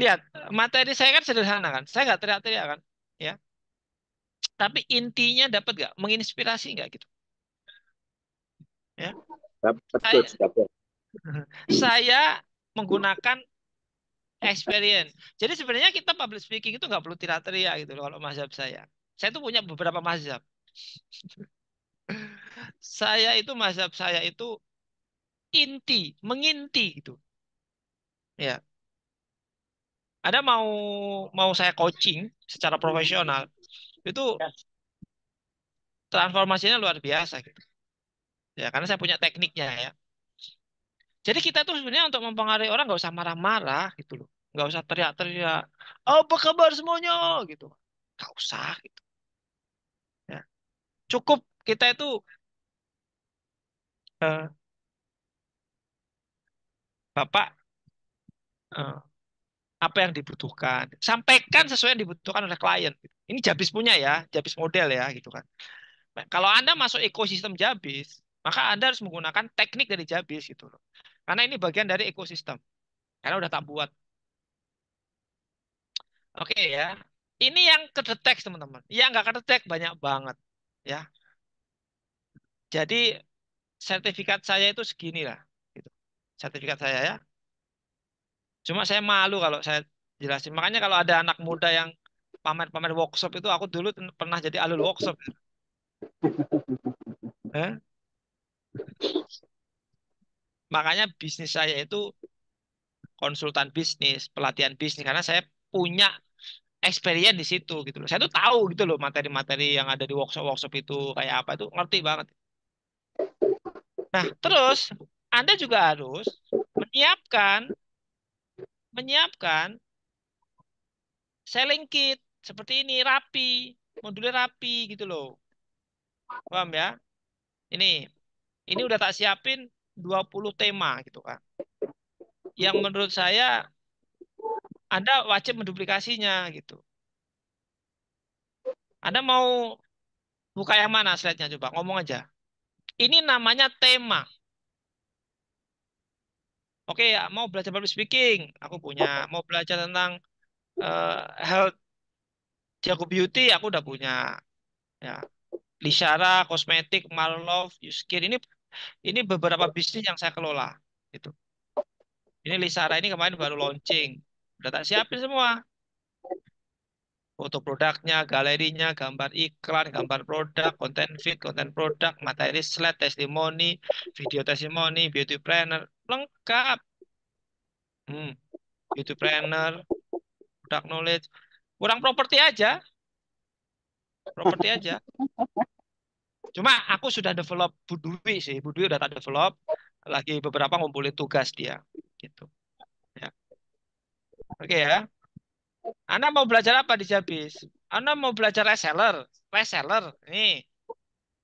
Lihat, materi saya kan sederhana kan. Saya nggak teriak-teriak kan. Ya. Tapi intinya dapat nggak? Menginspirasi nggak gitu? Ya. Dapat Saya, coach, dapat. saya menggunakan experience. Jadi sebenarnya kita public speaking itu nggak perlu teriak-teriak gitu loh kalau mazhab saya. Saya tuh punya beberapa mazhab. Saya itu mazhab saya itu menginti gitu. Ya. Ada mau saya coaching secara profesional itu transformasinya luar biasa gitu. Ya, karena saya punya tekniknya ya. Jadi kita tuh sebenarnya untuk mempengaruhi orang nggak usah marah-marah gitu loh. Nggak usah teriak-teriak. Apa kabar semuanya gitu. Nggak usah gitu. Ya. Cukup kita itu eh, Bapak eh, apa yang dibutuhkan. Sampaikan sesuai yang dibutuhkan oleh klien. Ini Jabis punya ya, Jabis model ya gitu kan. Nah, kalau Anda masuk ekosistem Jabis, maka Anda harus menggunakan teknik dari Jabis gitu loh. Karena ini bagian dari ekosistem. Karena udah tak buat. Oke ya. Ini yang kedetek teman-teman. Yang nggak kedetek banyak banget. Ya. Jadi sertifikat saya itu segini lah. Gitu. Sertifikat saya ya. Cuma saya malu kalau saya jelasin. Makanya kalau ada anak muda yang pamer-pamer workshop itu, aku dulu pernah jadi alul workshop. Eh? Makanya bisnis saya itu konsultan bisnis, pelatihan bisnis. Karena saya punya experience di situ gitu loh. Saya tuh tahu gitu loh materi-materi yang ada di workshop-workshop itu kayak apa itu ngerti banget. Nah, terus Anda juga harus menyiapkan menyiapkan selling kit seperti ini rapi, modulnya rapi gitu loh. Paham ya? Ini ini udah tak siapin 20 tema gitu kan. Yang menurut saya Anda wajib menduplikasinya gitu. Anda mau buka yang mana slide-nya coba ngomong aja. Ini namanya tema. Oke, ya, mau belajar public speaking, aku punya. Mau belajar tentang health, Jago Beauty, aku udah punya. Ya, Lisara, kosmetik, Marlove, Yuskir. Ini beberapa bisnis yang saya kelola. Gitu. Ini Lisara ini kemarin baru launching. Udah tak siapin semua. Foto produknya, galerinya, gambar iklan, gambar produk, konten feed, konten produk, materi slide, testimoni, video testimoni, beauty planner, lengkap. Hmm, beauty planner, product knowledge. Kurang properti aja, properti aja. Cuma aku sudah develop Budui sih. Budui udah tak develop. Lagi beberapa ngumpulin tugas dia. Gitu. Ya. Oke ya. Anda mau belajar apa di Jabis? Anda mau belajar reseller? Reseller. Nih.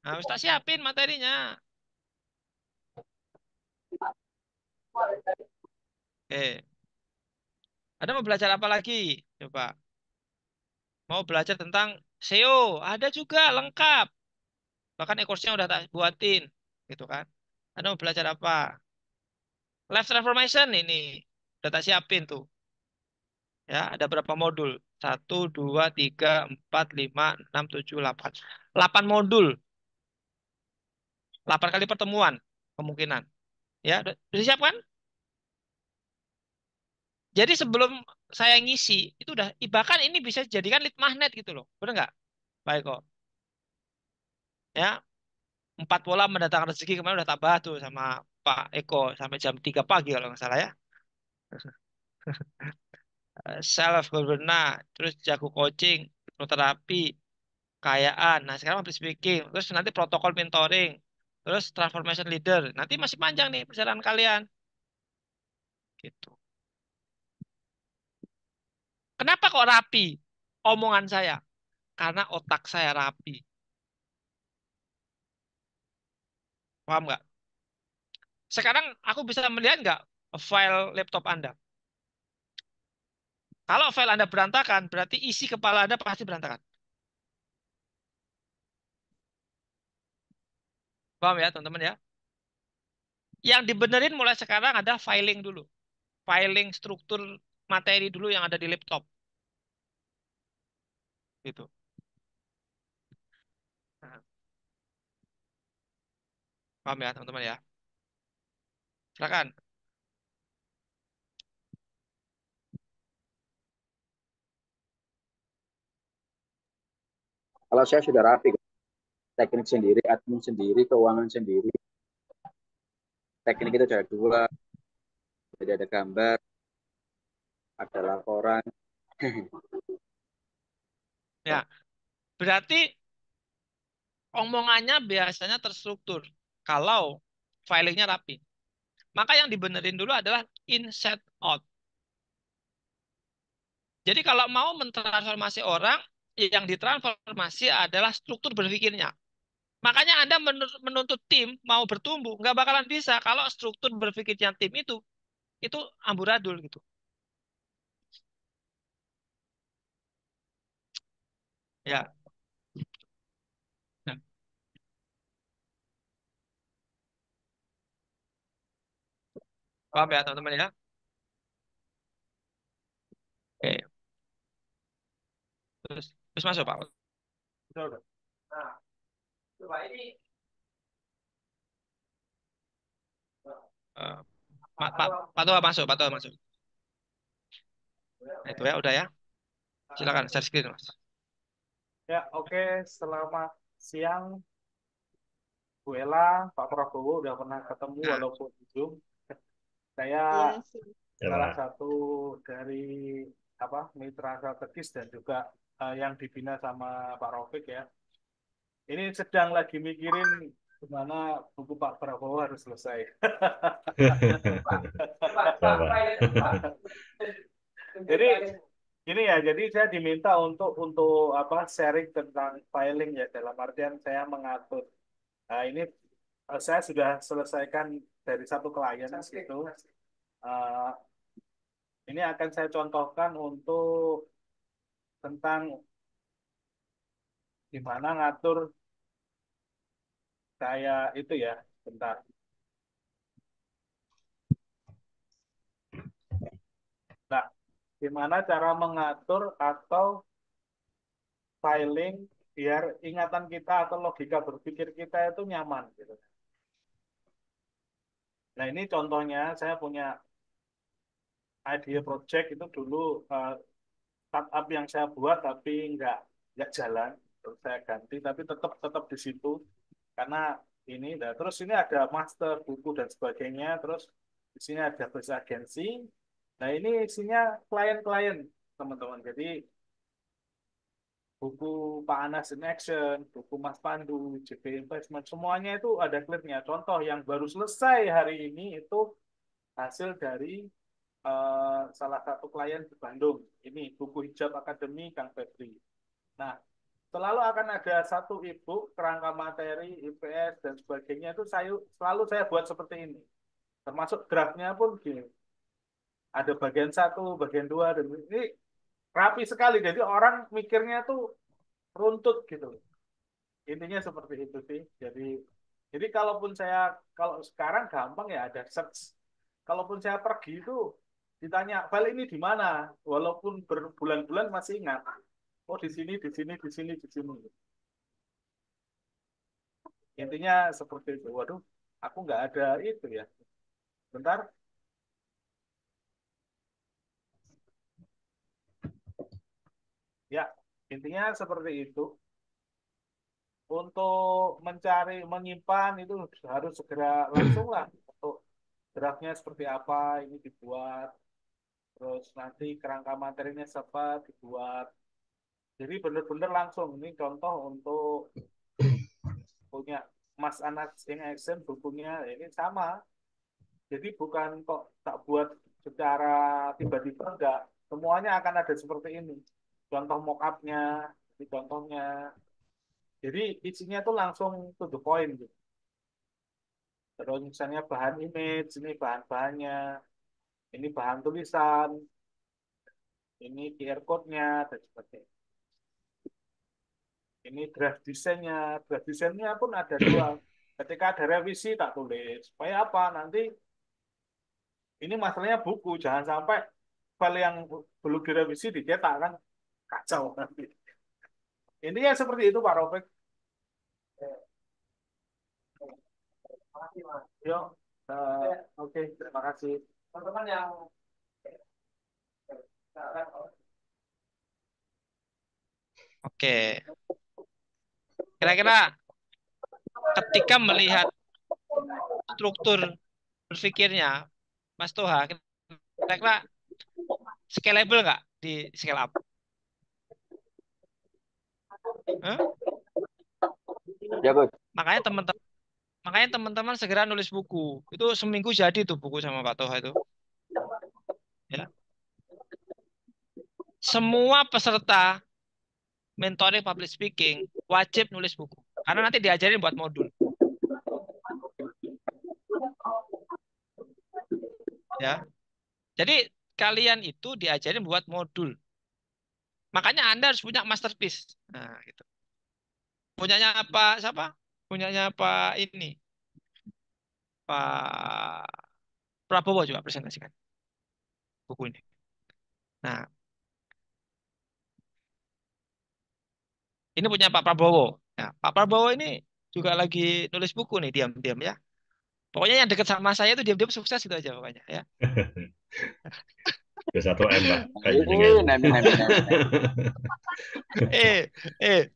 Nah, harus tak siapin materinya. Eh, Anda mau belajar apa lagi? Coba. Mau belajar tentang SEO? Ada juga lengkap. Bahkan e-course-nya udah tak buatin. Gitu kan. Anda mau belajar apa? Life transformation ini. Udah tak siapin tuh. Ya, ada berapa modul? Satu, dua, tiga, empat, lima, enam, tujuh, 8. 8 modul. 8 kali pertemuan kemungkinan. Ya, udah siap kan? Jadi sebelum saya ngisi, itu udah, bahkan ini bisa dijadikan lead magnet gitu loh. Bener nggak? Baik kok. Ya, 4 pola mendatangkan rezeki kemarin udah tak bahas tuh sama Pak Eko sampai jam 3 pagi kalau nggak salah ya. Self berbenah, terus jago coaching, terapi, kayaan. Nah, sekarang public speaking, terus nanti protokol mentoring, terus transformation leader. Nanti masih panjang nih perjalanan kalian. Gitu. Kenapa kok rapi? Omongan saya. Karena otak saya rapi. Paham nggak? Sekarang aku bisa melihat nggak file laptop Anda? Kalau file Anda berantakan, berarti isi kepala Anda pasti berantakan. Paham ya, teman-teman ya? Yang dibenerin mulai sekarang ada filing dulu. Filing struktur materi dulu yang ada di laptop. Gitu. Nah, paham ya, teman-teman ya? Silakan. Kalau saya sudah rapi, teknik sendiri, admin sendiri, keuangan sendiri. Teknik itu ada dua, jadi ada gambar, ada laporan. Ya, berarti omongannya biasanya terstruktur. Kalau filingnya rapi. Maka yang dibenerin dulu adalah insert out. Jadi kalau mau mentransformasi orang, yang ditransformasi adalah struktur berpikirnya. Makanya Anda menuntut tim mau bertumbuh, nggak bakalan bisa kalau struktur berpikirnya tim itu amburadul gitu. Ya, nah, paham ya teman-teman ya? Oke, terus masuk Pak. Betul, betul. Nah, coba ini eh, Pak Tua masuk, Pak Tua masuk. Nah, itu ya, udah ya. Silakan share screen, Mas. Ya, oke. Selamat siang, Bu Ella. Pak Prabowo udah pernah ketemu Nah, walaupun di Zoom. Saya Iya sih. Ya, salah Pak. satu dari mitra strategis dan juga yang dibina sama Pak Raufik ya. Ini sedang lagi mikirin gimana buku Pak Prabowo harus selesai. Ya, Pak. Jadi ini ya, jadi saya diminta untuk sharing tentang filing ya, dalam artian saya mengatur. Nah, ini saya sudah selesaikan dari satu klien itu. Eh, ini akan saya contohkan untuk tentang gimana ngatur saya itu ya, bentar. Nah, gimana cara mengatur atau filing biar ingatan kita atau logika berpikir kita itu nyaman gitu. Nah, ini contohnya saya punya idea project itu dulu startup yang saya buat tapi nggak jalan. Terus saya ganti tapi tetap tetap di situ karena ini. Nah, terus ini ada master buku dan sebagainya. Terus di sini ada base agency. Nah, ini isinya klien-klien teman-teman. Jadi buku Pak Anas in Action, buku Mas Pandu, JP Investment, semuanya itu ada klipnya. Contoh yang baru selesai hari ini itu hasil dari salah satu klien di Bandung. Ini buku Hijab Akademi Kang Febri. Nah, selalu akan ada satu ebook, kerangka materi, IPS, dan sebagainya itu selalu saya buat seperti ini. Termasuk draftnya pun gini. Ada bagian satu, bagian dua, dan ini rapi sekali. Jadi orang mikirnya tuh runtut gitu. Intinya seperti itu sih. Jadi kalau sekarang gampang ya ada search. Kalaupun saya pergi itu ditanya file ini di mana, walaupun berbulan-bulan masih ingat. Oh di sini, di sini, di sini, di sini. Intinya seperti itu. Waduh, aku nggak ada itu ya. Bentar. Ya, intinya seperti itu. Untuk mencari, menyimpan itu harus segera langsung lah. Untuk draftnya seperti apa, ini dibuat. Terus nanti kerangka materinya siapa dibuat. Jadi benar-benar langsung. Ini contoh untuk punya Mas Anas in Action, bukunya ini sama. Jadi bukan kok tak buat secara tiba-tiba, enggak. Semuanya akan ada seperti ini. Contoh mock-up-nya, ini contohnya. Jadi isinya tuh langsung to the point gitu. Terus misalnya bahan image, ini bahan-bahannya, ini bahan tulisan, ini QR code-nya, dan sebagainya. Ini draft desainnya. Draft desainnya pun ada dua. Ketika ada revisi tak tulis. Supaya apa? Nanti ini masalahnya buku. Jangan sampai file yang belum direvisi dicetak kan kacau nanti. Intinya seperti itu Pak Raufik. Yuk, oke, terima kasih. Teman-teman yang Oke. Kira-kira ketika melihat struktur berpikirnya Mas Toha, kira-kira scalable nggak di scale up? Hah? Ya, Bos. Makanya teman-teman segera nulis buku. Itu seminggu jadi tuh buku sama Pak Toha itu. Ya. Semua peserta mentoring public speaking wajib nulis buku. Karena nanti diajarin buat modul. Ya. Jadi kalian itu diajarin buat modul. Makanya Anda harus punya masterpiece. Nah, gitu. Punyanya apa? Siapa? Punyanya apa ini? Pak Prabowo juga presentasikan buku ini. Nah, ini punya Pak Prabowo. Nah, Pak Prabowo ini juga lagi nulis buku nih, diam-diam ya. Pokoknya yang dekat sama saya itu diam-diam sukses itu aja pokoknya ya. Ya 1M Pak, kayak jenengan. Nami, nami, nami. Eh, eh,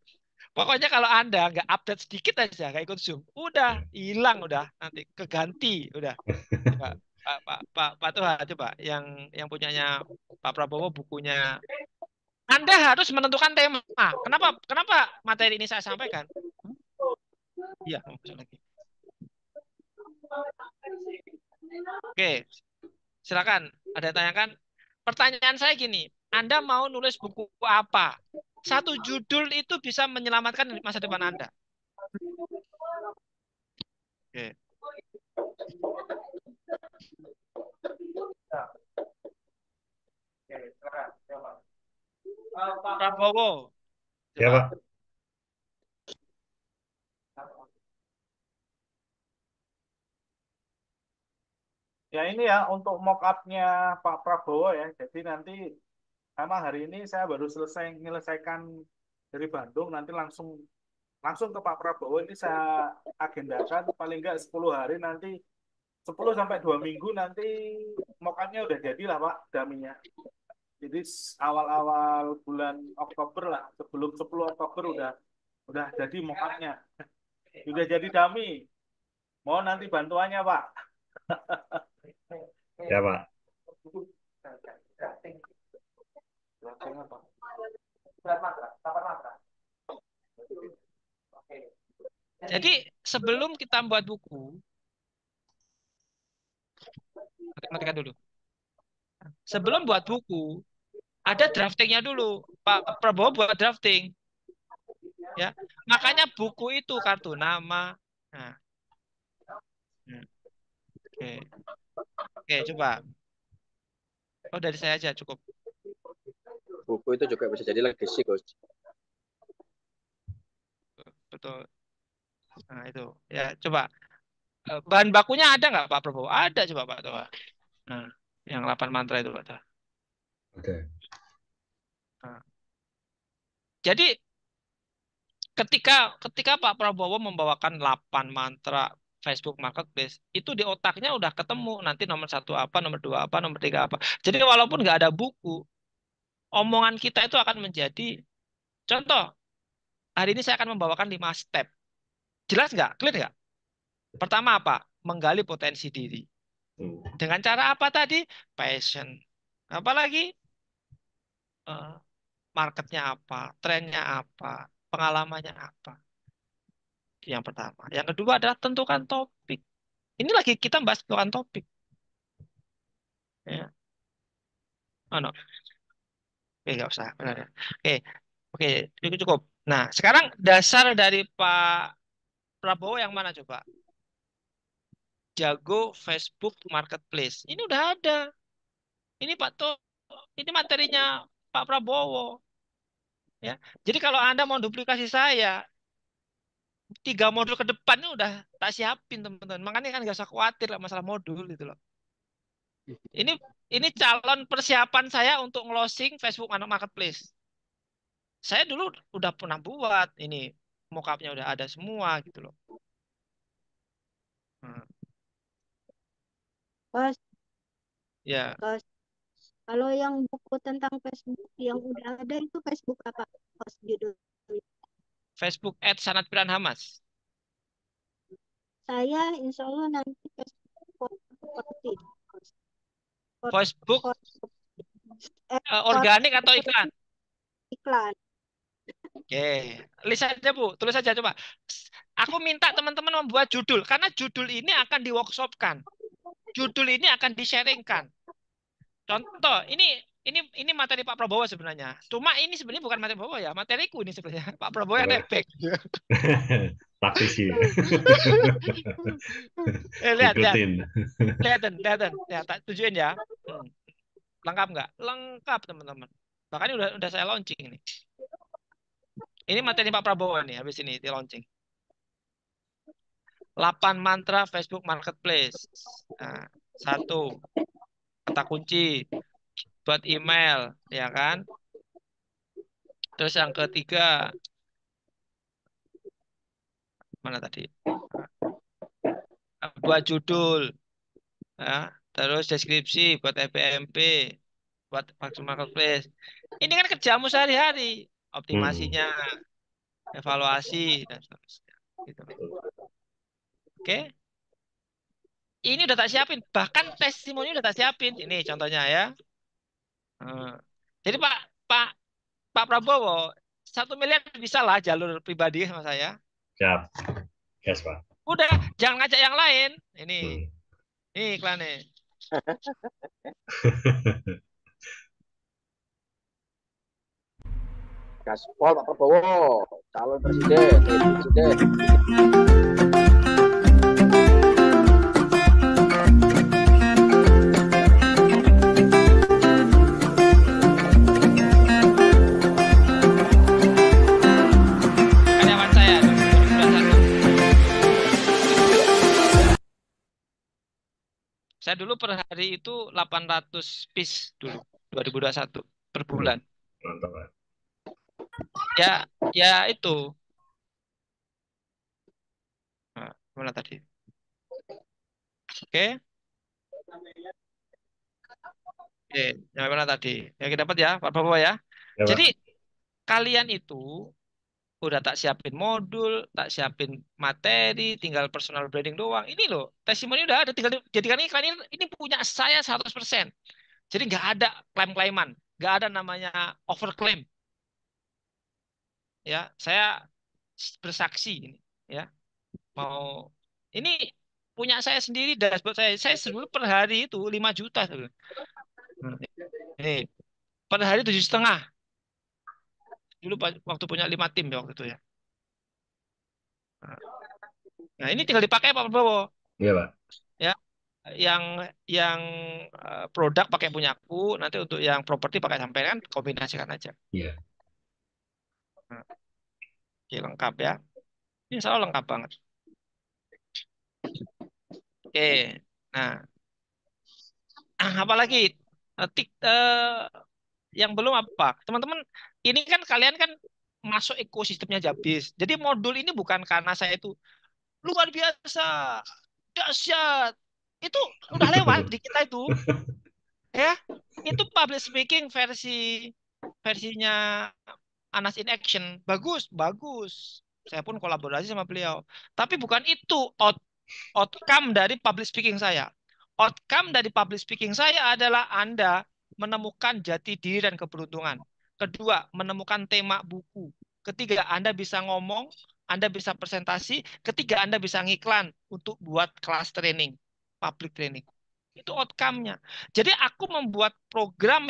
pokoknya kalau Anda nggak update sedikit aja, nggak ikut Zoom, udah hilang, udah nanti keganti, udah. Coba Pak Tuhan, coba yang punyanya Pak Prabowo bukunya. Anda harus menentukan tema. Kenapa kenapa materi ini saya sampaikan? Iya, mau masuk lagi. Oke, silakan. Ada yang tanyakan? Pertanyaan saya gini, Anda mau nulis buku apa? Satu judul itu bisa menyelamatkan masa depan Anda. Oke. Pak Prabowo. Ya Coba. Pak. ya ini ya untuk mock up-nya Pak Prabowo ya. Jadi nanti sama hari ini saya baru selesai menyelesaikan dari Bandung, nanti langsung langsung ke Pak Prabowo. Ini saya agendakan paling nggak 10 hari, nanti 10 sampai 2 minggu nanti mock up-nya udah jadi lah Pak, daminya. Jadi awal-awal bulan Oktober lah, sebelum 10 Oktober udah jadi mock up-nya. Udah jadi dami. Mau nanti bantuannya Pak. Ya Pak. Jadi sebelum kita membuat buku, matikan dulu. Sebelum buat buku, ada draftingnya dulu. Pak Prabowo buat drafting, ya. Makanya buku itu kartu nama. Nah, oke, oke, coba. Oh, dari saya aja cukup. Buku itu juga bisa jadi legacy, Gus. Betul. Nah, itu. Ya, coba. Bahan bakunya ada nggak Pak Prabowo? Ada, coba Pak Toha. Nah, yang 8 mantra itu Pak Toha. Oke. Nah, jadi ketika Pak Prabowo membawakan 8 mantra Facebook Marketplace, itu di otaknya udah ketemu nanti nomor satu apa, nomor dua apa, nomor tiga apa. Jadi walaupun nggak ada buku, omongan kita itu akan menjadi contoh. Hari ini saya akan membawakan 5 step. Jelas nggak? Clear nggak? Pertama apa? Menggali potensi diri. Dengan cara apa tadi? Passion. Apalagi marketnya apa, trennya apa, pengalamannya apa. Yang pertama. Yang kedua adalah tentukan topik. Ini lagi kita bahas tentukan topik. Ya. Oh, no. Oke, nggak usah. Benar ya. Oke, oke, cukup cukup. Nah, sekarang dasar dari Pak Prabowo yang mana coba? jago Facebook Marketplace. Ini udah ada. Ini Pak To, ini materinya Pak Prabowo. Ya. Jadi kalau Anda mau duplikasi saya, 3 modul ke depan ini udah tak siapin teman-teman. Makanya kan nggak usah khawatir lah masalah modul gitu loh. Ini ini calon persiapan saya untuk ngelosing Facebook Marketplace. Saya dulu udah pernah buat ini, mockupnya udah ada semua gitu loh. Hmm. Pas, Ya, pas. Kalau yang buku tentang Facebook yang udah ada itu Facebook apa? Pas judul. Facebook Sanat Piran Hamas. Saya insya Allah nanti Facebook seperti Facebook ekspor organik atau iklan? iklan. Oke, list aja Bu, tulis aja coba. Aku minta teman-teman membuat judul karena judul ini akan di-workshopkan. Judul ini akan di-sharingkan. Contoh, ini materi Pak Prabowo sebenarnya. Cuma ini sebenarnya bukan materi Prabowo ya, materiku ini sebenarnya. Pak Prabowo yang nebeng. Praktisi. Lihat, Ikutin. lihat, tak tunjukin ya. Lengkap nggak? Lengkap teman-teman. Bahkan ini udah saya launching ini. Ini materi Pak Prabowo nih, habis ini di launching. 8 mantra Facebook Marketplace. Nah, 1 kata kunci buat email, ya kan? Terus yang ketiga, mana tadi? Buat judul, ya. Terus deskripsi buat FPMP, buat Facebook Marketplace. Ini kan kerjamu sehari-hari, optimasinya, evaluasi dan seterusnya. Gitu. Oke? Ini udah tak siapin, bahkan testimoni udah tak siapin. Ini contohnya ya. Jadi Pak Pak Pak Prabowo 1 miliar bisa lah jalur pribadi sama saya. Siap. Yes, Pak. Udah, jangan ngajak yang lain. Hmm. Ini iklannya. Gaspol Pak Prabowo, calon presiden, presiden. Karyawan saya 2021. Saya dulu per hari itu 800 piece dulu 2021 per bulan. Mantap, Pak. Ya itu. Nah, mana tadi? Oke. Oke, yang mana tadi? Ya kita dapat ya, Pak Prabowo ya. Ya, Pak. Jadi kalian itu udah tak siapin modul, tak siapin materi, tinggal personal branding doang. Ini loh, testimoni udah ada, tinggal jadikan iklan ini punya saya 100%. Jadi nggak ada klaim-klaiman, nggak ada namanya overclaim. Ya, saya bersaksi ini, ya. Mau ini punya saya sendiri dashboard saya sebelum per hari itu 5 juta. Ini per hari 7,5. Dulu waktu punya 5 tim ya waktu itu ya. Nah, ini tinggal dipakai Pak Prabowo. Iya, Pak. Ya, yang yang produk pakai punyaku, nanti untuk yang properti pakai sampai kan kombinasikan aja. Iya. Nah, oke, lengkap ya. Ini selalu lengkap banget. Oke, nah, apalagi yang belum apa? Teman-teman, ini kan kalian kan masuk ekosistemnya Jabis. Jadi modul ini bukan karena saya itu luar biasa, dahsyat. Itu udah lewat di kita itu. Ya, itu public speaking versinya Anas in Action. Bagus, bagus. Saya pun kolaborasi sama beliau. Tapi bukan itu outcome dari public speaking saya. Outcome dari public speaking saya adalah Anda menemukan jati diri dan keberuntungan. Kedua, menemukan tema buku. Ketiga, Anda bisa ngomong, Anda bisa presentasi. Ketiga, Anda bisa ngiklan untuk buat kelas training, public training. Itu outcome-nya. Jadi aku membuat program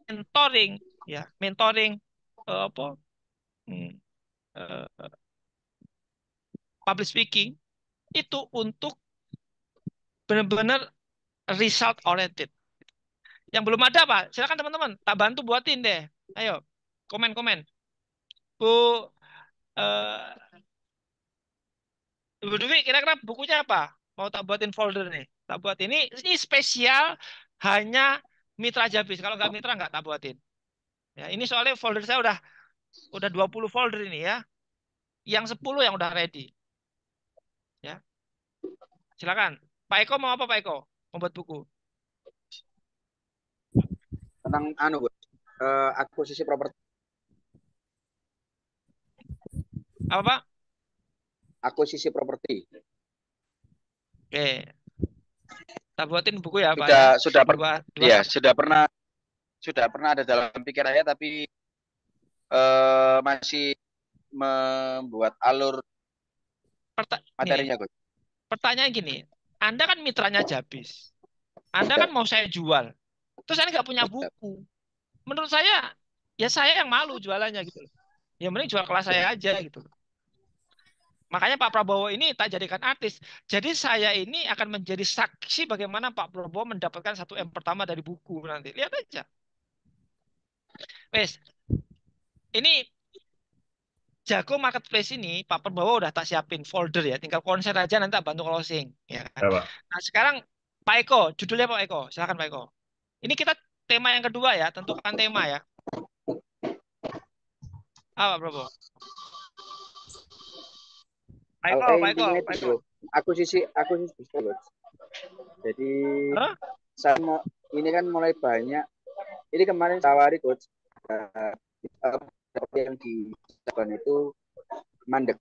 mentoring, ya, mentoring apa? Hmm, public speaking itu untuk benar-benar result oriented. Yang belum ada Pak, silakan teman-teman, tak bantu buatin deh. Ayo, komen-komen. Bu, eh, Ibu Dwi, kira-kira bukunya apa? Mau tak buatin folder nih. Tak buat ini spesial hanya mitra Jabis. Kalau nggak mitra nggak tak buatin. Ya, ini soalnya folder saya udah 20 folder ini ya. Yang 10 yang udah ready. Ya, silakan. Pak Eko mau apa Pak Eko? Membuat buku. Tentang akuisisi properti. Apa Pak? Akuisisi properti. Oke. Tak buatin buku ya Pak Sudah ya. sudah per, Dua ya sampai- sudah pernah ada dalam pikiran saya, tapi masih membuat alur Perta- materinya, Nih, Coach. pertanyaan gini. Anda kan mitranya Jabis. Anda kan mau saya jual. Terus Anda nggak punya buku. Menurut saya, ya saya yang malu jualannya gitu loh. Ya mending jual kelas saya aja gitu. Makanya Pak Prabowo ini tak jadikan artis. Jadi saya ini akan menjadi saksi bagaimana Pak Prabowo mendapatkan 1 M pertama dari buku nanti. Lihat aja. Wes, ini jago marketplace ini Pak Prabowo udah tak siapin folder ya. Tinggal konser aja nanti tak bantu closing. Ya kan? Ya, Pak. Nah sekarang Pak Eko, judulnya Pak Eko. Silakan Pak Eko. Ini kita tema yang kedua ya. Tentukan tema ya. Pak Prabowo. Pak Eko, Kalau Pak Eko, intinya Pak itu, Eko. akuisisi Coach. Jadi Hah? saya mau, ini kan mulai banyak. Ini kemarin tawari Coach, yang dilakukan itu mandek.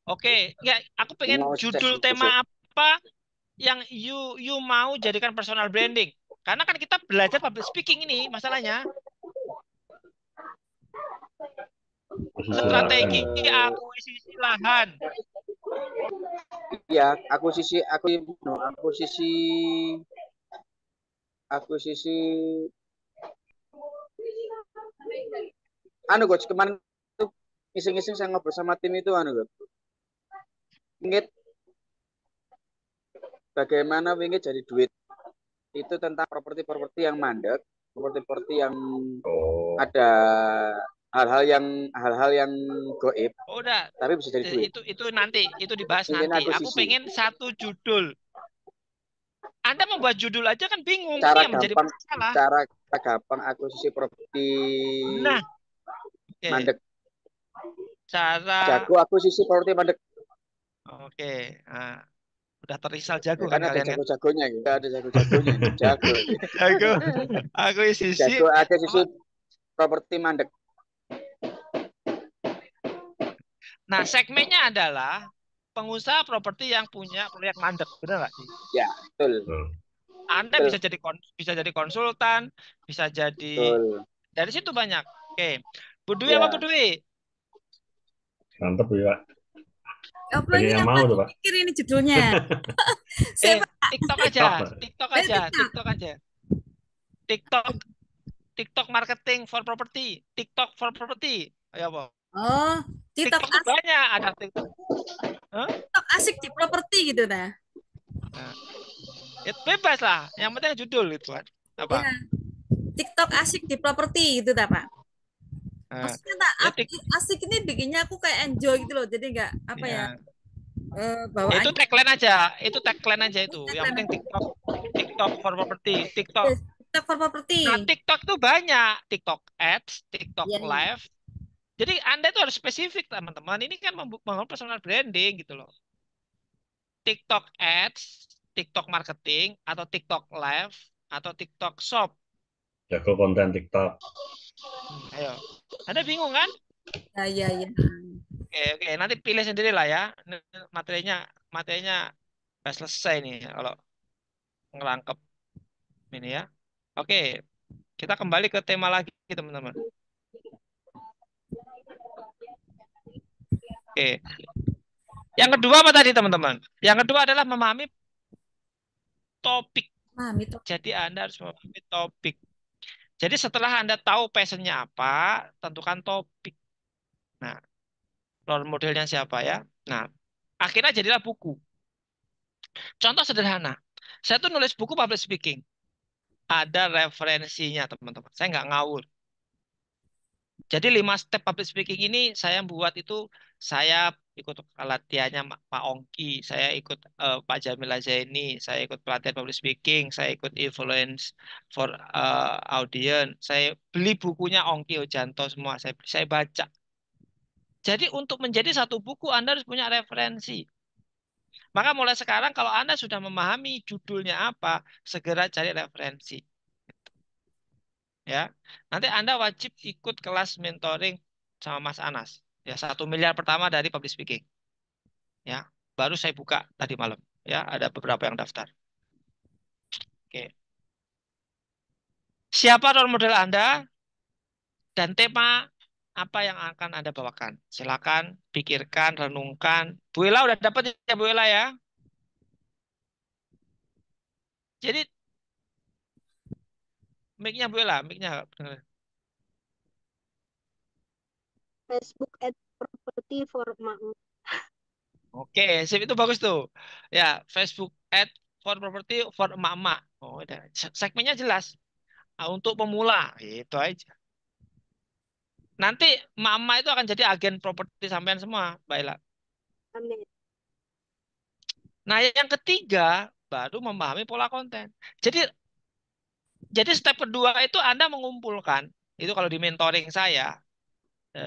Oke, ya aku pengen Mau judul cek tema besok. apa yang you mau jadikan personal branding. Karena kan kita belajar public speaking ini masalahnya. Posisi lahan. Strategi akuisisi lahan. Ya, akuisisi Coach, kemarin itu iseng-iseng saya ngobrol sama tim itu Coach. Ingat bagaimana wingi jadi duit itu tentang properti-properti yang mandek, properti-properti yang ada hal-hal yang goib, Oh, udah, tapi bisa jadi duit. itu nanti, itu dibahas Intinya nanti. Aku akuisisi. pengen satu judul. Anda membuat judul aja kan bingung. Cara Ini yang menjadi gampang, masalah. cara gampang akuisisi properti Nah, oke. mandek. Cara, Jago akuisisi properti mandek. oke. Nah, udah terisal jago Ya, kan kan ada kalian kan? jago-jagonya, gitu. Ada jago-jagonya, jago. Jago. Akuisisi. Jago akuisisi properti mandek. Nah, segmennya adalah pengusaha properti yang punya proyek mandek, benar nggak sih? Ya, betul. Anda Betul. bisa jadi konsultan, bisa jadi Betul. dari situ banyak. Oke, Bu Dwi Ya. apa Bu Dwi? Mantap ya, Pak. Apa Banyak ini yang apa mau tuh, Pak. pikir ini judulnya? Saya TikTok aja, TikTok aja, TikTok. TikTok aja. TikTok marketing for property, TikTok for property. Ayo apa? Oh, TikTok TikTok tuh asik, banyak, ada TikTok. TikTok asik di properti gitu nah. Nah, ya bebas lah, yang penting judul itu kan. Apa? Ya. TikTok asik di properti gitu tak Pak? Nah, Maksudnya tak ya, asik ini bikinnya aku kayak enjoy gitu loh. Jadi nggak apa ya, ya, itu bawaannya tagline aja, itu. Yang tagline penting aja. TikTok for property, TikTok. TikTok for property. Nah, TikTok tuh banyak, TikTok Ads, TikTok Iya, iya. Live. Jadi Anda itu harus spesifik teman-teman. Ini kan membangun personal branding gitu loh. TikTok Ads, TikTok marketing, atau TikTok Live, atau TikTok Shop. Jago konten TikTok. Ayo, Anda bingung kan? Ya. Oke, nanti pilih sendiri lah ya. Materinya udah selesai nih kalau ngerangkep ini ya. Oke, kita kembali ke tema lagi teman-teman. Oke. Yang kedua apa tadi teman-teman? Yang kedua adalah memahami topik. Jadi Anda harus memahami topik. Jadi setelah Anda tahu passionnya apa, tentukan topik. Nah, role modelnya siapa ya? Nah, akhirnya jadilah buku. Contoh sederhana. Saya tuh nulis buku public speaking. Ada referensinya, teman-teman. Saya nggak ngawur. Jadi 5 step public speaking ini saya buat itu, saya ikut latihannya Pak Ongki, saya ikut Pak Jamil Zaini, saya ikut pelatihan public speaking, saya ikut influence for audience, saya beli bukunya Ongki Ojanto semua, saya baca. Jadi untuk menjadi satu buku Anda harus punya referensi. Maka mulai sekarang kalau Anda sudah memahami judulnya apa, segera cari referensi. Ya, nanti Anda wajib ikut kelas mentoring sama Mas Anas. Ya, 1 miliar pertama dari public speaking. Ya, baru saya buka tadi malam. Ya, ada beberapa yang daftar. Oke. Siapa role model Anda dan tema apa yang akan Anda bawakan? Silakan pikirkan, renungkan. Bu Ella udah dapat ya Bu Ella ya. Jadi mic-nya Bu Ella, mic-nya. Facebook ad property for emak. Oke, sip itu bagus tuh. Ya, Facebook ad for property for emak-emak. Oh, udah. Segmennya jelas. Ah, untuk pemula, itu aja. Nanti emak-emak itu akan jadi agen properti sampean semua, baiklah. Amin. Nah, yang ketiga baru memahami pola konten. Jadi step kedua itu Anda mengumpulkan. Itu kalau di mentoring saya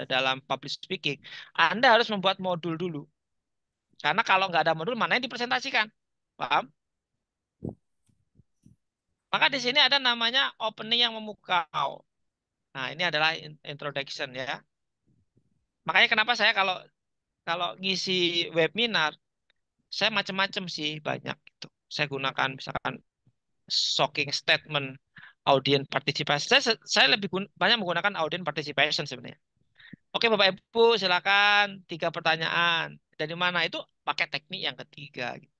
dalam public speaking, Anda harus membuat modul dulu. Karena kalau nggak ada modul, mana yang dipresentasikan? Paham? Maka di sini ada namanya opening yang memukau. Nah, ini adalah introduction ya. Makanya kenapa saya kalau kalau ngisi webinar, saya macam-macam sih banyak gitu. Saya gunakan misalkan shocking statement, audience participation. Saya lebih banyak menggunakan audience participation sebenarnya. Oke Bapak Ibu, silakan 3 pertanyaan. Dari mana itu pakai teknik yang ketiga. Gitu.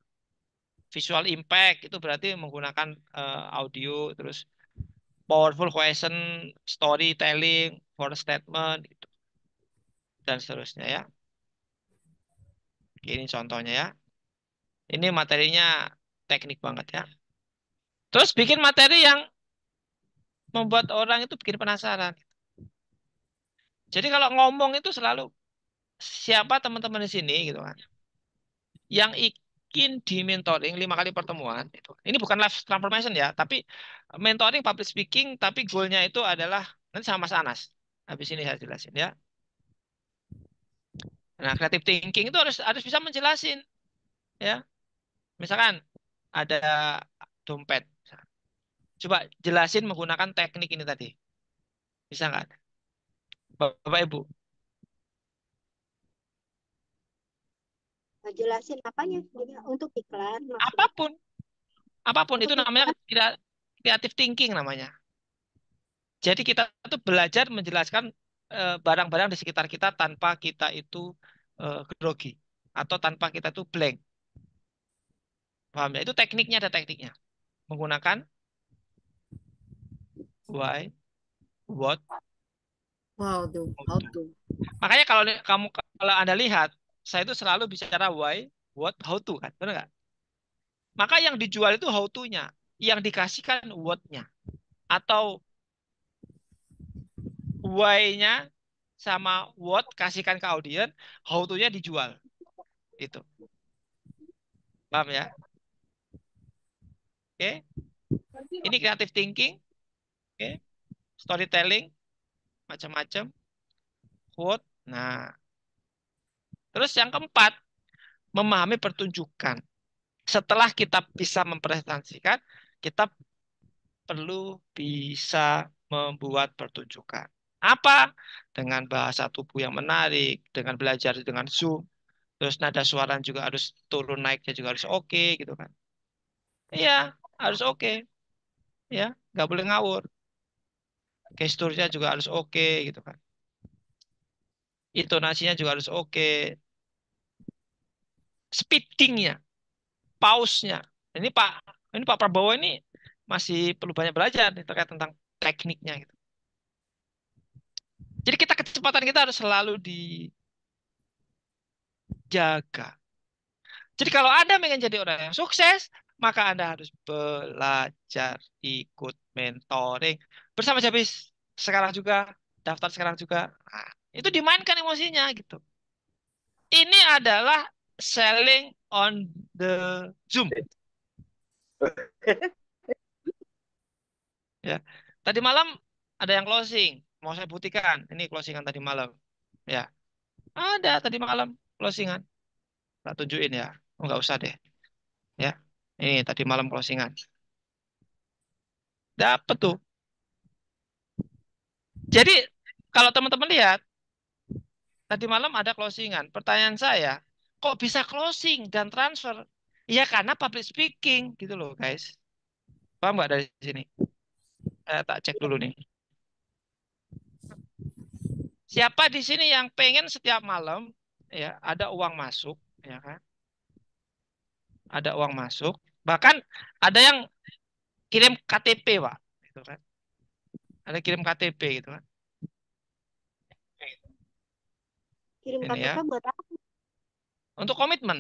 Visual impact itu berarti menggunakan audio, terus powerful question, storytelling, for statement, gitu, dan seterusnya ya. Ini contohnya ya. Ini materinya teknik banget ya. Terus bikin materi yang membuat orang itu bikin penasaran. Jadi kalau ngomong itu selalu siapa teman-teman di sini gitu kan, yang ingin di mentoring 5 kali pertemuan itu. Ini bukan life transformation ya, tapi mentoring public speaking, tapi goalnya itu adalah nanti sama Mas Anas. Habis ini saya jelasin ya. Nah, creative thinking itu harus bisa menjelasin ya. Misalkan ada dompet. Coba jelasin menggunakan teknik ini tadi. Bisa nggak? Bapak Ibu. Jelasin apanya? Jadi untuk iklan maksudnya. Apapun. Apapun Untuk itu namanya iklan. creative thinking namanya. Jadi kita tuh belajar menjelaskan barang-barang di sekitar kita tanpa kita itu grogi atau tanpa kita itu blank. Paham ya? Itu tekniknya, ada tekniknya. Menggunakan why, what, Wow, tuh, how how to. to. Makanya kalau Anda lihat, saya itu selalu bicara why, what, how to kan, benar nggak? Maka yang dijual itu how to-nya, yang dikasihkan what-nya, atau why-nya sama what kasihkan ke audiens, how to-nya dijual. Itu. Paham ya? Oke. Ini creative thinking, oke. Storytelling, macam-macam, quote. Nah, terus yang keempat, memahami pertunjukan. Setelah kita bisa mempresentasikan, kita perlu bisa membuat pertunjukan. Apa? Dengan bahasa tubuh yang menarik, dengan belajar dengan Zoom, terus nada suara juga harus turun naiknya juga harus oke gitu kan. Iya, harus oke. Ya, nggak boleh ngawur. Gesturnya juga harus oke gitu kan. Intonasinya juga harus oke. Speedingnya, pause-nya. Ini ini Pak Prabowo ini masih perlu banyak belajar nih terkait tentang tekniknya gitu. Jadi kecepatan kita harus selalu dijaga. Jadi kalau Anda ingin jadi orang yang sukses, maka Anda harus belajar, ikut mentoring bersama Jabis sekarang juga, daftar sekarang juga. Nah, itu dimainkan emosinya gitu. Ini adalah selling on the Zoom. Ya. Tadi malam ada yang closing, mau saya buktikan. Ini closingan tadi malam. Ya, ada tadi malam closingan. Tak tunjukin ya. Oh, nggak usah deh. Ya, ini tadi malam closingan. Dapat tuh. Jadi kalau teman-teman lihat tadi malam ada closingan. Pertanyaan saya, kok bisa closing dan transfer? Ya karena public speaking gitu loh, guys. Paham nggak dari sini? Tak cek dulu nih. Siapa di sini yang pengen setiap malam ya ada uang masuk, ya kan? Ada uang masuk. Bahkan ada yang kirim KTP, Pak. Gitu kan. Ada kirim KTP gitu kan. Kirim Ini KTP ya. buat apa? Untuk komitmen.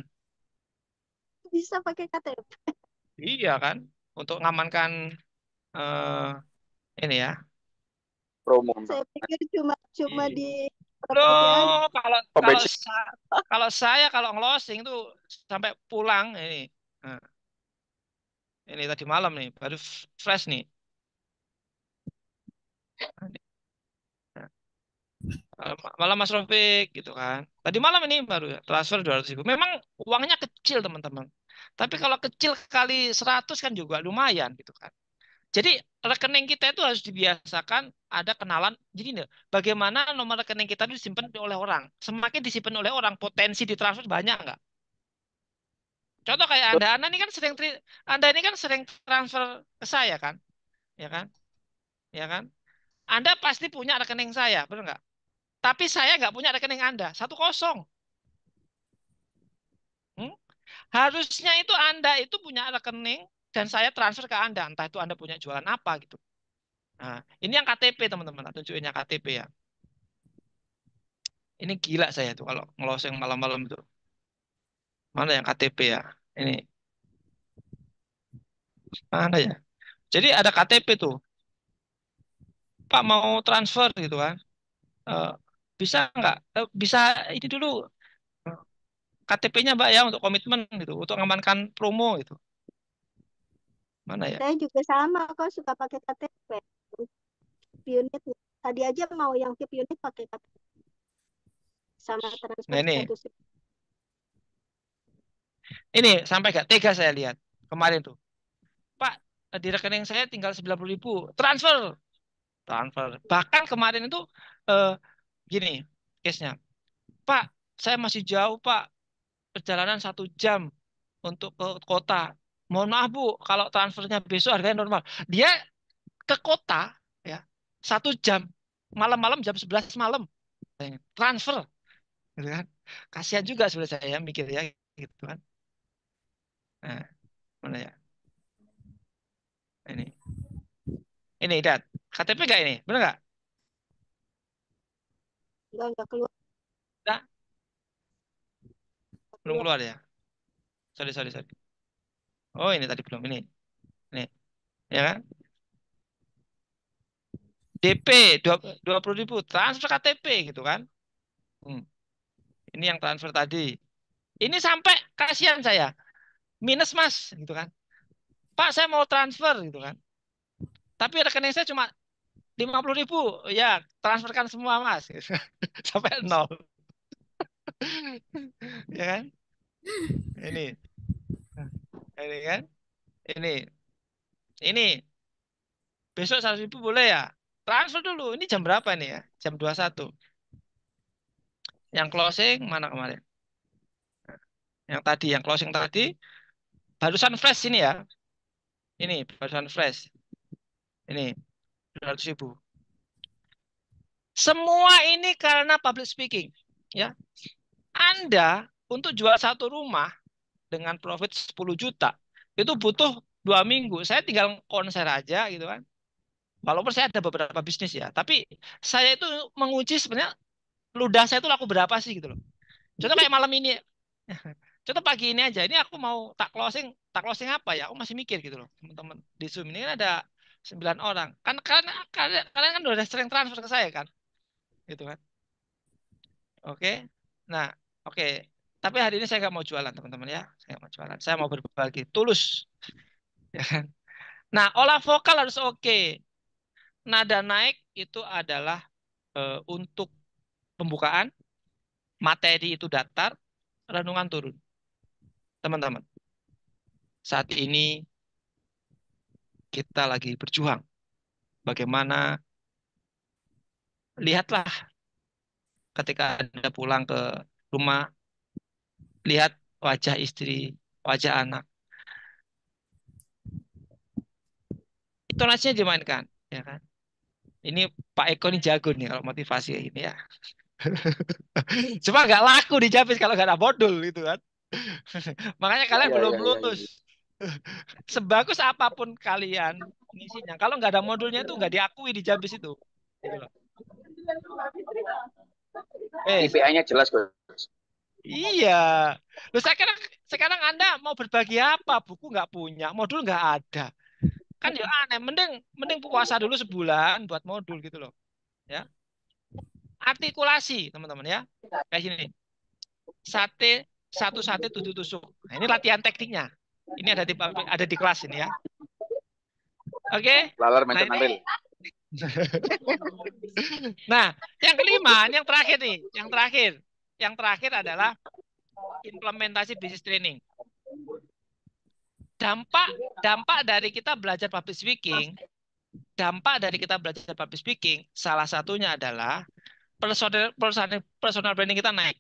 Bisa pakai KTP. Iya kan? Untuk mengamankan ini ya. Promo. Saya pikir cuma Iya. di properti aja. Loh, kalau Oh, kalau bensin. saya kalau ngelosing tuh sampai pulang ini. Nah, ini tadi malam nih, baru fresh nih. Malam Mas Rofik gitu kan. Tadi malam ini baru ya, transfer 200.000. Memang uangnya kecil teman-teman. Tapi kalau kecil kali 100 kan juga lumayan gitu kan. Jadi rekening kita itu harus dibiasakan ada kenalan. Jadi nih, bagaimana nomor rekening kita itu disimpan oleh orang. Semakin disimpan oleh orang, potensi ditransfer banyak nggak? Contoh kayak Anda ini kan Anda ini kan sering transfer ke saya kan, ya kan, ya kan. Anda pasti punya rekening saya, benar nggak? Tapi saya nggak punya rekening Anda, 1-0. Hmm? Harusnya itu Anda itu punya rekening dan saya transfer ke Anda, entah itu Anda punya jualan apa gitu. Nah, ini yang KTP teman-teman, tunjukin yang KTP ya. Ini gila saya tuh kalau ngelosing malam-malam itu. Mana yang KTP ya? Ini mana ya? Jadi ada KTP tuh. Pak mau transfer gitu kan? Eh, bisa nggak? Bisa ini dulu KTP-nya Mbak ya untuk komitmen gitu, untuk mengamankan promo gitu. Mana ya? Saya juga sama kok suka pakai KTP. Unit. Tadi aja mau yang tip unit pakai KTP. Sama transfer Nah ini, 100.000. ini sampai gak tega saya lihat kemarin tuh. Pak, di rekening saya tinggal 90.000, transfer, transfer. Bahkan kemarin itu eh, gini, case-nya. Pak, saya masih jauh Pak, perjalanan 1 jam untuk ke kota. Mohon maaf Bu, kalau transfernya besok harganya normal. Dia ke kota ya 1 jam, malam-malam jam 11 malam transfer, gitu kan? Kasihan juga sebenarnya saya mikir ya, gitu kan? Nah, mana ya? Ini dat, KTP gak ini, bener nggak? Enggak keluar. Nah, belum Keluar. keluar ya? Sorry, sorry, sorry. Oh ini tadi belum ini, ya kan? DP 20.000 transfer KTP gitu kan? Hmm. Ini yang transfer tadi. Ini sampai kasihan saya, minus Mas, gitu kan? Pak saya mau transfer gitu kan? Tapi rekening saya cuma 50.000, ya transferkan semua Mas, sampai nol, ya kan? Ini kan, ini besok 100.000 boleh ya? Transfer dulu. Ini jam berapa nih ya? Jam 21. Yang closing mana kemarin? Yang tadi, yang closing tadi barusan fresh ini ya. Ini barusan fresh. Ini 200.000. Semua ini karena public speaking, ya. Anda untuk jual satu rumah dengan profit 10 juta itu butuh 2 minggu. Saya tinggal konser aja gitu kan. Walaupun saya ada beberapa bisnis ya, tapi saya itu menguji sebenarnya ludah saya itu laku berapa sih gitu loh. Contoh kayak malam ini, Contoh pagi ini aja, ini aku mau tak closing apa ya? Aku masih mikir gitu loh, teman-teman. Di Zoom ini kan ada 9 orang. Kan kalian kan udah sering transfer ke saya kan? Gitu kan. Oke. Nah, oke. Tapi hari ini saya nggak mau jualan, teman-teman ya. Saya nggak mau jualan. Saya mau berbagi, tulus. Ya kan? Nah, olah vokal harus oke. Nada naik itu adalah untuk pembukaan, materi itu datar, renungan turun. Teman-teman, saat ini kita lagi berjuang. Bagaimana, lihatlah ketika Anda pulang ke rumah, lihat wajah istri, wajah anak. Intonasinya dimainkan, ya kan? Ini Pak Eko ini jago nih kalau motivasi kayak gini ya. Cuma nggak laku di Japis kalau nggak ada modul gitu kan. Makanya Ya, kalian ya, belum ya, ya, lulus. ya. Sebagus apapun kalian ngisinya, kalau nggak ada modulnya itu nggak diakui di Japis itu. Gitu loh. KPI-nya jelas, Coach. Iya. Loh, sekarang Anda mau berbagi apa? Buku nggak punya, modul nggak ada. Kan ya aneh. Mending mending puasa dulu sebulan buat modul gitu loh. Ya. Artikulasi, teman-teman ya. Kayak gini. Sate, satu sate tujuh tusuk. Nah, ini latihan tekniknya. Ini ada di kelas ini ya. Oke. Lalar Nah, mencet ini. nampil. Nah, yang kelima, yang terakhir nih, yang terakhir. Yang terakhir adalah implementasi bisnis training. Dampak dampak dari kita belajar public speaking, salah satunya adalah personal branding kita naik.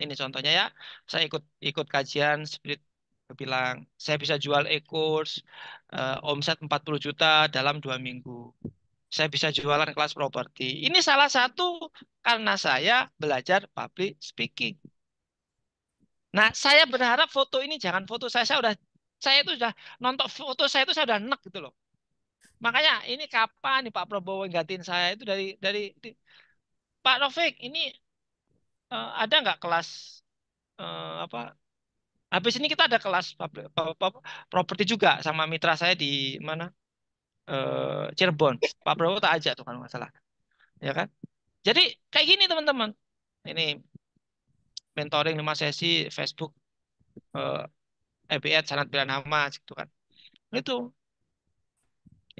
Ini contohnya ya, saya ikut ikut kajian Spirit bilang saya bisa jual e-course omset 40 juta dalam 2 minggu. Saya bisa jualan kelas properti. Ini salah satu karena saya belajar public speaking. Nah, saya berharap foto ini jangan foto saya itu sudah nonton foto saya itu saya udah enek gitu loh. Makanya ini kapan nih Pak Prabowo yang gantiin saya itu Pak Rafiq ini ada nggak kelas apa? Habis ini kita ada kelas properti juga sama mitra saya di mana Cirebon. Pak Prabowo tak ajak tuh kalau nggak salah, ya kan? Jadi kayak gini teman-teman. Ini mentoring 5 sesi Facebook EBS sangat pilihan nama gitu kan. Itu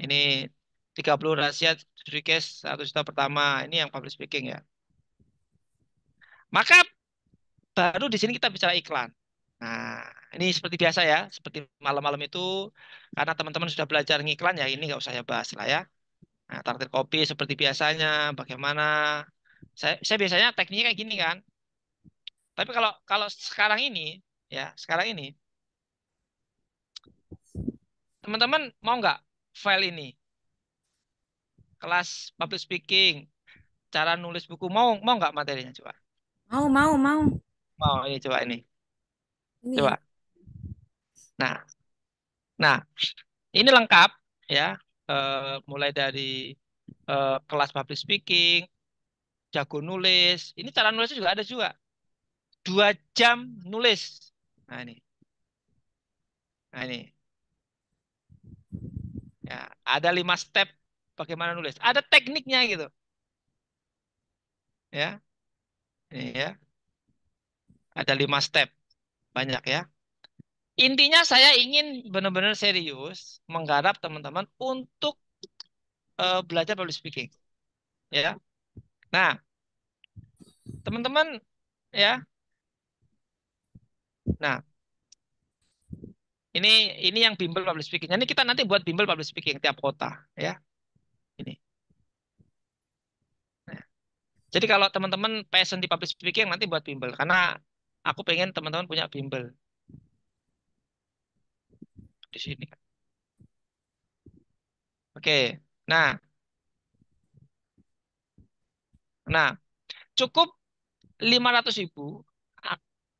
ini 30 rahasia studi case 1 juta pertama. Ini yang public speaking ya. Maka baru di sini kita bicara iklan. Nah, ini seperti biasa ya, seperti malam-malam itu karena teman-teman sudah belajar ngiklan ya, ini nggak usah ya bahas lah ya. Nah, traktir kopi seperti biasanya, bagaimana? Saya biasanya tekniknya kayak gini kan. Tapi kalau kalau sekarang ini ya, sekarang ini teman-teman mau nggak file ini kelas public speaking, cara nulis buku mau nggak materinya coba? Mau. Mau ini coba ini. Ini. Coba. Nah, nah ini lengkap ya. Mulai dari kelas public speaking, jago nulis. Ini cara nulisnya juga ada juga. 2 jam nulis. Nah ini. Nah ini. Ya, ada 5 step bagaimana nulis. Ada tekniknya gitu. Ya. Ini ya. Ada 5 step. Banyak ya. Intinya saya ingin benar-benar serius menggarap teman-teman untuk belajar public speaking. Ya. Nah, teman-teman ya. Nah, ini yang bimbel public speaking. Ini kita nanti buat bimbel public speaking tiap kota ya. Ini. Nah, jadi kalau teman-teman passion di public speaking nanti buat bimbel karena aku pengen teman-teman punya bimbel di sini kan. Oke. Nah, nah cukup 500.000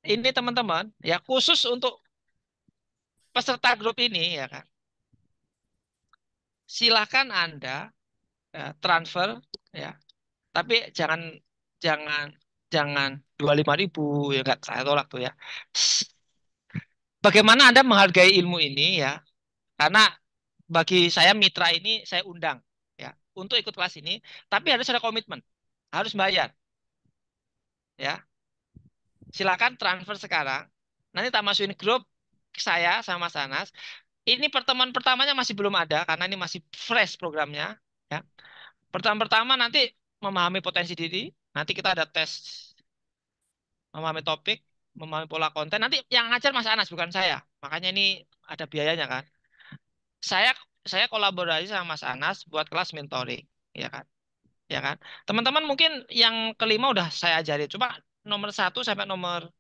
ini teman-teman ya khusus untuk peserta grup ini ya kan. Silakan Anda ya, transfer ya. Tapi jangan jangan jangan 25.000 ya nggak saya tolak tuh ya. Bagaimana Anda menghargai ilmu ini ya? Karena bagi saya mitra ini saya undang ya untuk ikut kelas ini, tapi harus ada komitmen, harus bayar ya. Silakan transfer sekarang. Nanti tak masukin grup saya sama Mas Anas. Ini pertemuan pertamanya masih belum ada karena ini masih fresh programnya ya. Pertemuan pertama nanti memahami potensi diri, nanti kita ada tes memahami topik, memahami pola konten. Nanti yang ngajar Mas Anas bukan saya. Makanya ini ada biayanya kan. Saya saya kolaborasi sama Mas Anas buat kelas mentoring, ya kan? Ya kan? Teman-teman mungkin yang kelima udah saya ajari, cuma nomor 1 sampai nomor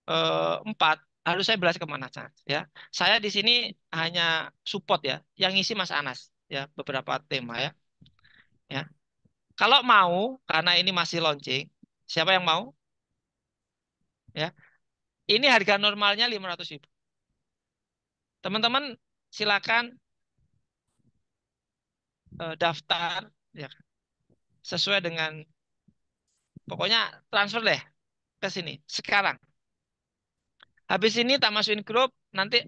4 harus saya belas kemana saja. Ya, saya di sini hanya support ya, yang ngisi Mas Anas ya beberapa tema ya. Ya, kalau mau karena ini masih launching, siapa yang mau? Ya, ini harga normalnya 500.000. Teman-teman silakan daftar ya sesuai dengan pokoknya transfer deh ke sini sekarang. Habis ini tak masukin grup, nanti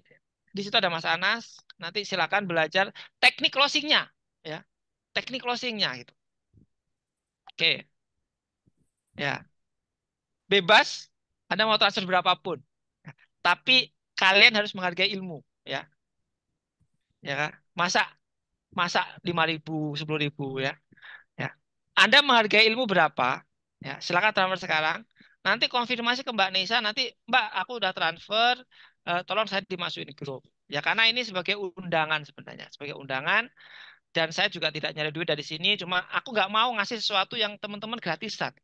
di situ ada Mas Anas, nanti silakan belajar teknik closingnya, ya, teknik closingnya gitu. Oke, ya, bebas, Anda mau transfer berapapun, tapi kalian harus menghargai ilmu, ya kan? Masa masa 5.000, 10.000, ya. Ya. Anda menghargai ilmu berapa? Ya, silakan transfer sekarang. Nanti konfirmasi ke Mbak Nisa, nanti Mbak aku udah transfer, tolong saya dimasukin grup. Ya karena ini sebagai undangan sebenarnya, sebagai undangan dan saya juga tidak nyari duit dari sini, cuma aku nggak mau ngasih sesuatu yang teman-teman gratisan.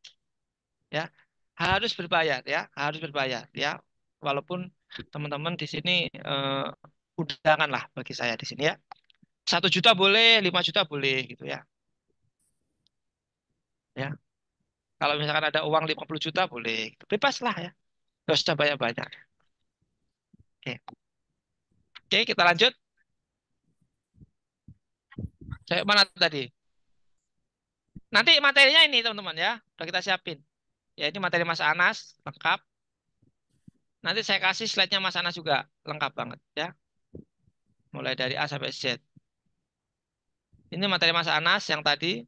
Ya, harus berbayar ya, harus berbayar ya. Walaupun teman-teman di sini undangan lah bagi saya di sini ya. 1 juta boleh, 5 juta boleh gitu ya. Ya. Kalau misalkan ada uang 50 juta boleh. Gitu. Bebas lah ya. Gak usah banyak-banyak. Oke. Oke, kita lanjut. Saya mana tadi? Nanti materinya ini teman-teman ya. Udah kita siapin. Ya ini materi Mas Anas lengkap. Nanti saya kasih slide-nya Mas Anas juga lengkap banget ya. Mulai dari A sampai Z. Ini materi Mas Anas yang tadi.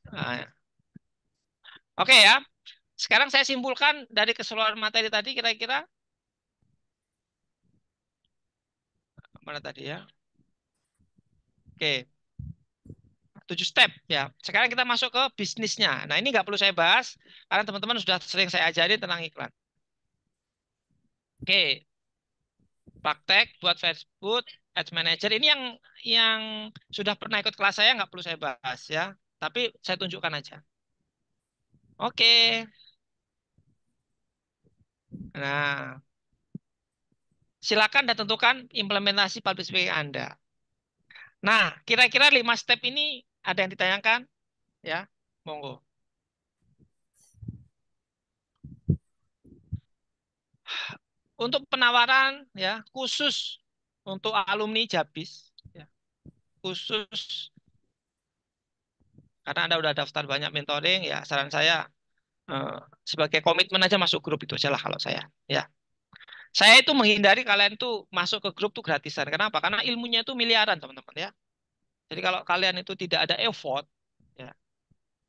Nah, ya. Oke ya. Sekarang saya simpulkan dari keseluruhan materi tadi kira-kira mana tadi ya? Oke. 7 step ya. Sekarang kita masuk ke bisnisnya. Nah ini nggak perlu saya bahas karena teman-teman sudah sering saya ajari tentang iklan. Oke, praktek buat Facebook Ads Manager ini yang sudah pernah ikut kelas saya nggak perlu saya bahas ya. Tapi saya tunjukkan aja. Oke. Nah, silakan dan tentukan implementasi public speaking Anda. Nah, kira-kira 5 step ini ada yang ditanyakan ya? Monggo. Untuk penawaran ya khusus untuk alumni Jabis ya, khusus karena Anda udah daftar banyak mentoring ya saran saya eh, sebagai komitmen aja masuk grup itu aja lah kalau saya ya. Saya itu menghindari kalian tuh masuk ke grup tuh gratisan. Kenapa? Karena ilmunya itu miliaran teman-teman ya. Jadi kalau kalian itu tidak ada effort ya.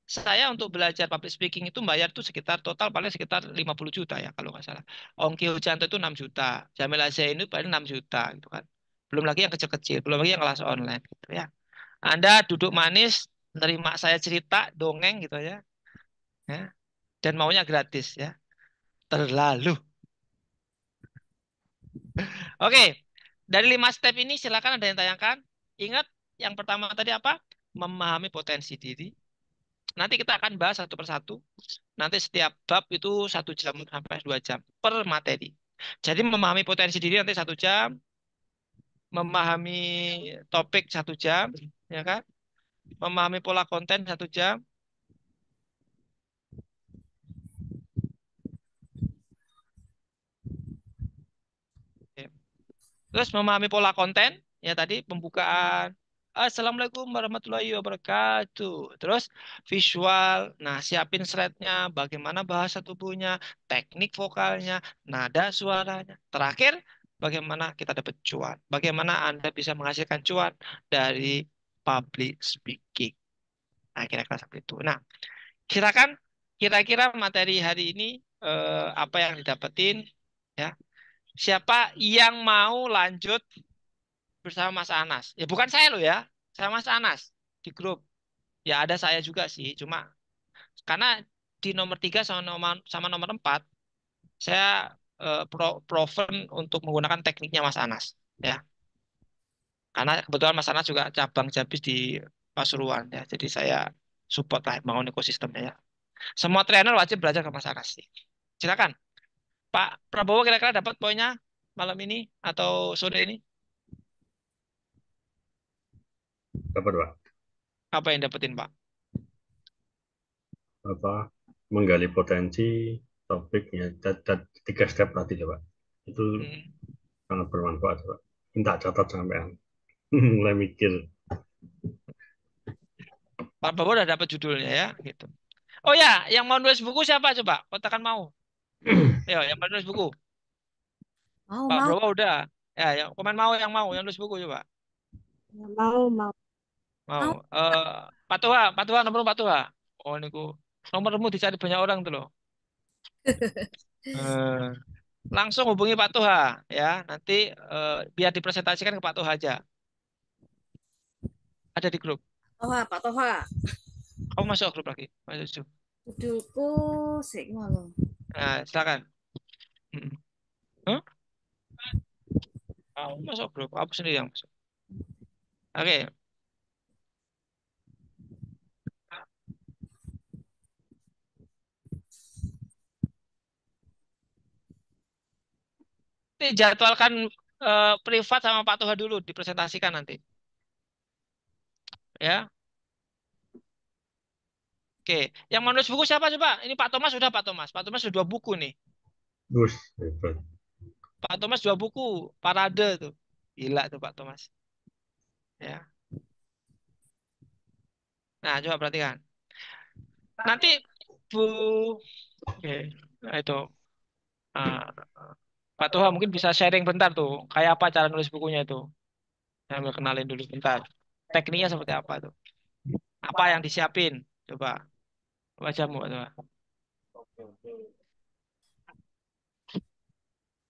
Saya untuk belajar public speaking itu bayar tuh sekitar total paling sekitar 50 juta ya kalau nggak salah. Ongki Hujanto itu 6 juta. Jamil Zain itu paling 6 juta gitu kan. Belum lagi yang kecil-kecil, belum lagi yang kelas online gitu ya. Anda duduk manis, nerima saya cerita, dongeng gitu ya. Ya. Dan maunya gratis ya. Terlalu. Oke. Dari 5 step ini silakan ada yang tanyakan. Ingat yang pertama tadi apa? Memahami potensi diri. Nanti kita akan bahas satu persatu. Nanti setiap bab itu 1 jam sampai 2 jam per materi. Jadi memahami potensi diri nanti 1 jam, memahami topik 1 jam, ya kan? Memahami pola konten 1 jam. Oke. Terus memahami pola konten, ya tadi pembukaan, Assalamualaikum warahmatullahi wabarakatuh. Terus visual, nah siapin slide-nya, bagaimana bahasa tubuhnya, teknik vokalnya, nada suaranya. Terakhir, bagaimana kita dapat cuan, bagaimana Anda bisa menghasilkan cuan dari public speaking. Nah, kira-kira seperti itu. Nah, kira-kira materi hari ini apa yang didapetin ya? Siapa yang mau lanjut bersama Mas Anas? Ya bukan saya loh ya, sama Mas Anas di grup. Ya ada saya juga sih, cuma karena di nomor 3 sama nomor 4 saya proven untuk menggunakan tekniknya Mas Anas ya. Karena kebetulan Mas Anas juga cabang Jabis di Pasuruan ya. Jadi saya support lah bangun ekosistemnya ya. Semua trainer wajib belajar ke Mas Anas sih. Silakan. Pak Prabowo kira-kira dapat poinnya malam ini atau sore ini? Dapat Pak. Apa yang dapetin Pak? Apa menggali potensi topiknya, 3 step tadi ya Pak. Itu Hmm. sangat bermanfaat Pak. Minta catat sampean. Mulai mikir. Pak Prabowo udah dapat judulnya ya gitu. Oh ya, yang mau nulis buku siapa coba? Katakan mau. Ayo, yang mau nulis buku. Mau, Pak mau. Prabowo udah. Ya, yang komen mau yang nulis buku coba. Ya, mau. Mau. Mau. Pak Tuha nomor Pak Tuha. Oh niku nomormu dicari banyak orang tuh loh. Eh, langsung hubungi Pak Tuha ya. Nanti biar dipresentasikan ke Pak Tuha aja. Ada di grup. Toha, Pak Toha. Kamu masuk grup lagi. Masuk. Judulku sik ngono. Nah, silakan. Hmm. Hah? Kamu masuk grup. Aku sendiri yang masuk. Oke. Nanti jadwalkan privat sama Pak Tuha dulu dipresentasikan nanti. Ya. Oke. Yang menulis buku siapa coba? Ini Pak Thomas sudah Pak Thomas. Pak Thomas sudah 2 buku nih. Gus, hebat. Pak Thomas 2 buku. Parade tuh. Gila tuh Pak Thomas. Ya. Nah, coba perhatikan. Nanti Bu Oke. Nah, itu Ah, Pak Tuha mungkin bisa sharing bentar tuh. Kayak apa cara nulis bukunya itu. Saya ambil kenalin dulu bentar. Tekniknya seperti apa tuh? Apa yang disiapin? Coba wajahmu Pak Tuha. Oke, oke.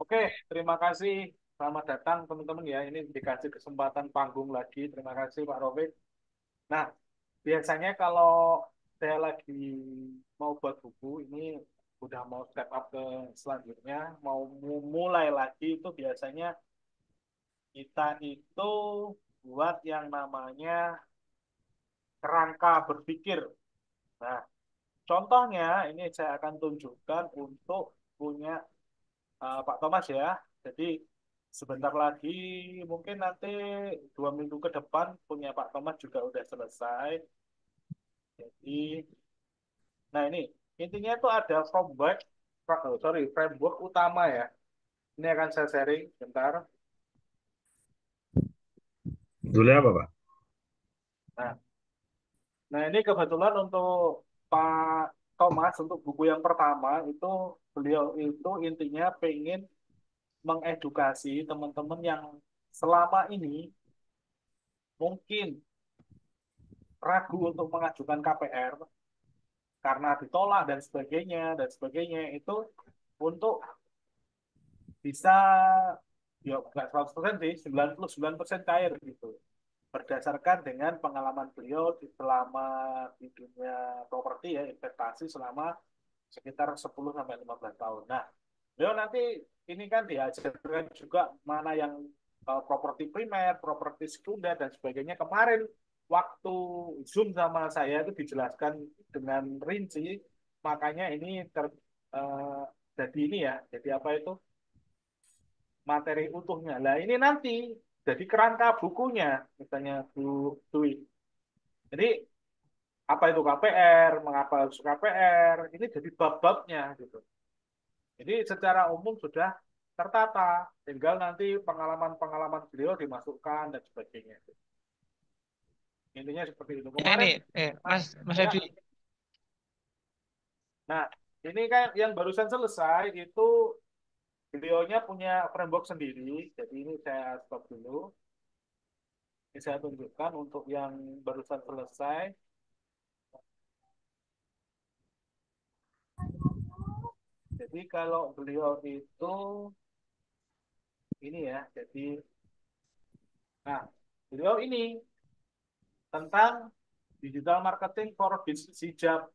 Oke, terima kasih. Selamat datang teman-teman ya. Ini dikasih kesempatan panggung lagi. Terima kasih Pak Robert. Nah, biasanya kalau saya lagi mau buat buku, ini udah mau step up ke selanjutnya, mau mulai lagi itu biasanya kita itu buat yang namanya kerangka berpikir. Nah, contohnya ini saya akan tunjukkan untuk punya Pak Thomas ya. Jadi sebentar lagi mungkin nanti 2 minggu ke depan punya Pak Thomas juga udah selesai. Jadi, nah ini intinya itu ada framework utama ya. Ini akan saya sharing bentar. Judulnya apa Pak? Nah, nah ini kebetulan untuk Pak Thomas untuk buku yang pertama itu beliau itu intinya pengen mengedukasi teman-teman yang selama ini mungkin ragu untuk mengajukan KPR karena ditolak dan sebagainya itu untuk bisa ya nggak 100% sih 99% cair gitu berdasarkan dengan pengalaman beliau selama di dunia properti ya investasi selama sekitar 10 sampai 15 tahun. Nah, beliau nanti ini kan diajarkan juga mana yang properti primer, properti sekunder dan sebagainya. Kemarin waktu Zoom sama saya itu dijelaskan dengan rinci, makanya ini jadi ini ya, jadi apa itu materi utuhnya. Nah ini nanti jadi kerangka bukunya, misalnya Bu Dwi. Jadi apa itu KPR, mengapa harus KPR, ini jadi bab-babnya gitu. Jadi secara umum sudah tertata, tinggal nanti pengalaman-pengalaman beliau dimasukkan dan sebagainya. Intinya seperti itu. Ya ini, Kemarin, Mas ya, Febri. nah ini kan yang barusan selesai itu beliaunya punya framework sendiri. Jadi ini saya stop dulu. Ini saya tunjukkan untuk yang barusan selesai. Jadi kalau beliau itu ini ya, jadi nah beliau ini tentang digital marketing for business hijab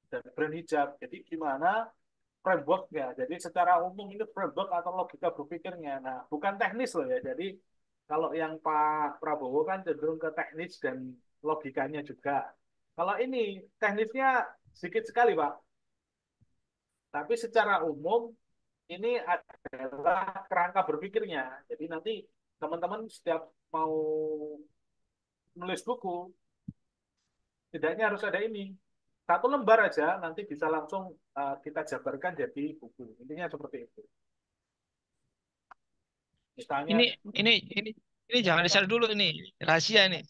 dan brand hijab. Jadi gimana frameworknya? Jadi secara umum ini framework atau logika berpikirnya. Nah, bukan teknis loh ya. Jadi kalau yang Pak Prabowo kan cenderung ke teknis dan logikanya juga. Kalau ini teknisnya sedikit sekali, Pak. Tapi secara umum ini adalah kerangka berpikirnya. Jadi nanti teman-teman setiap mau nulis buku, tidaknya harus ada ini. Satu lembar aja nanti bisa langsung kita jabarkan jadi buku. Intinya seperti itu. Misalnya, Ini ini ini ini jangan di-share dulu ini. Rahasia ini.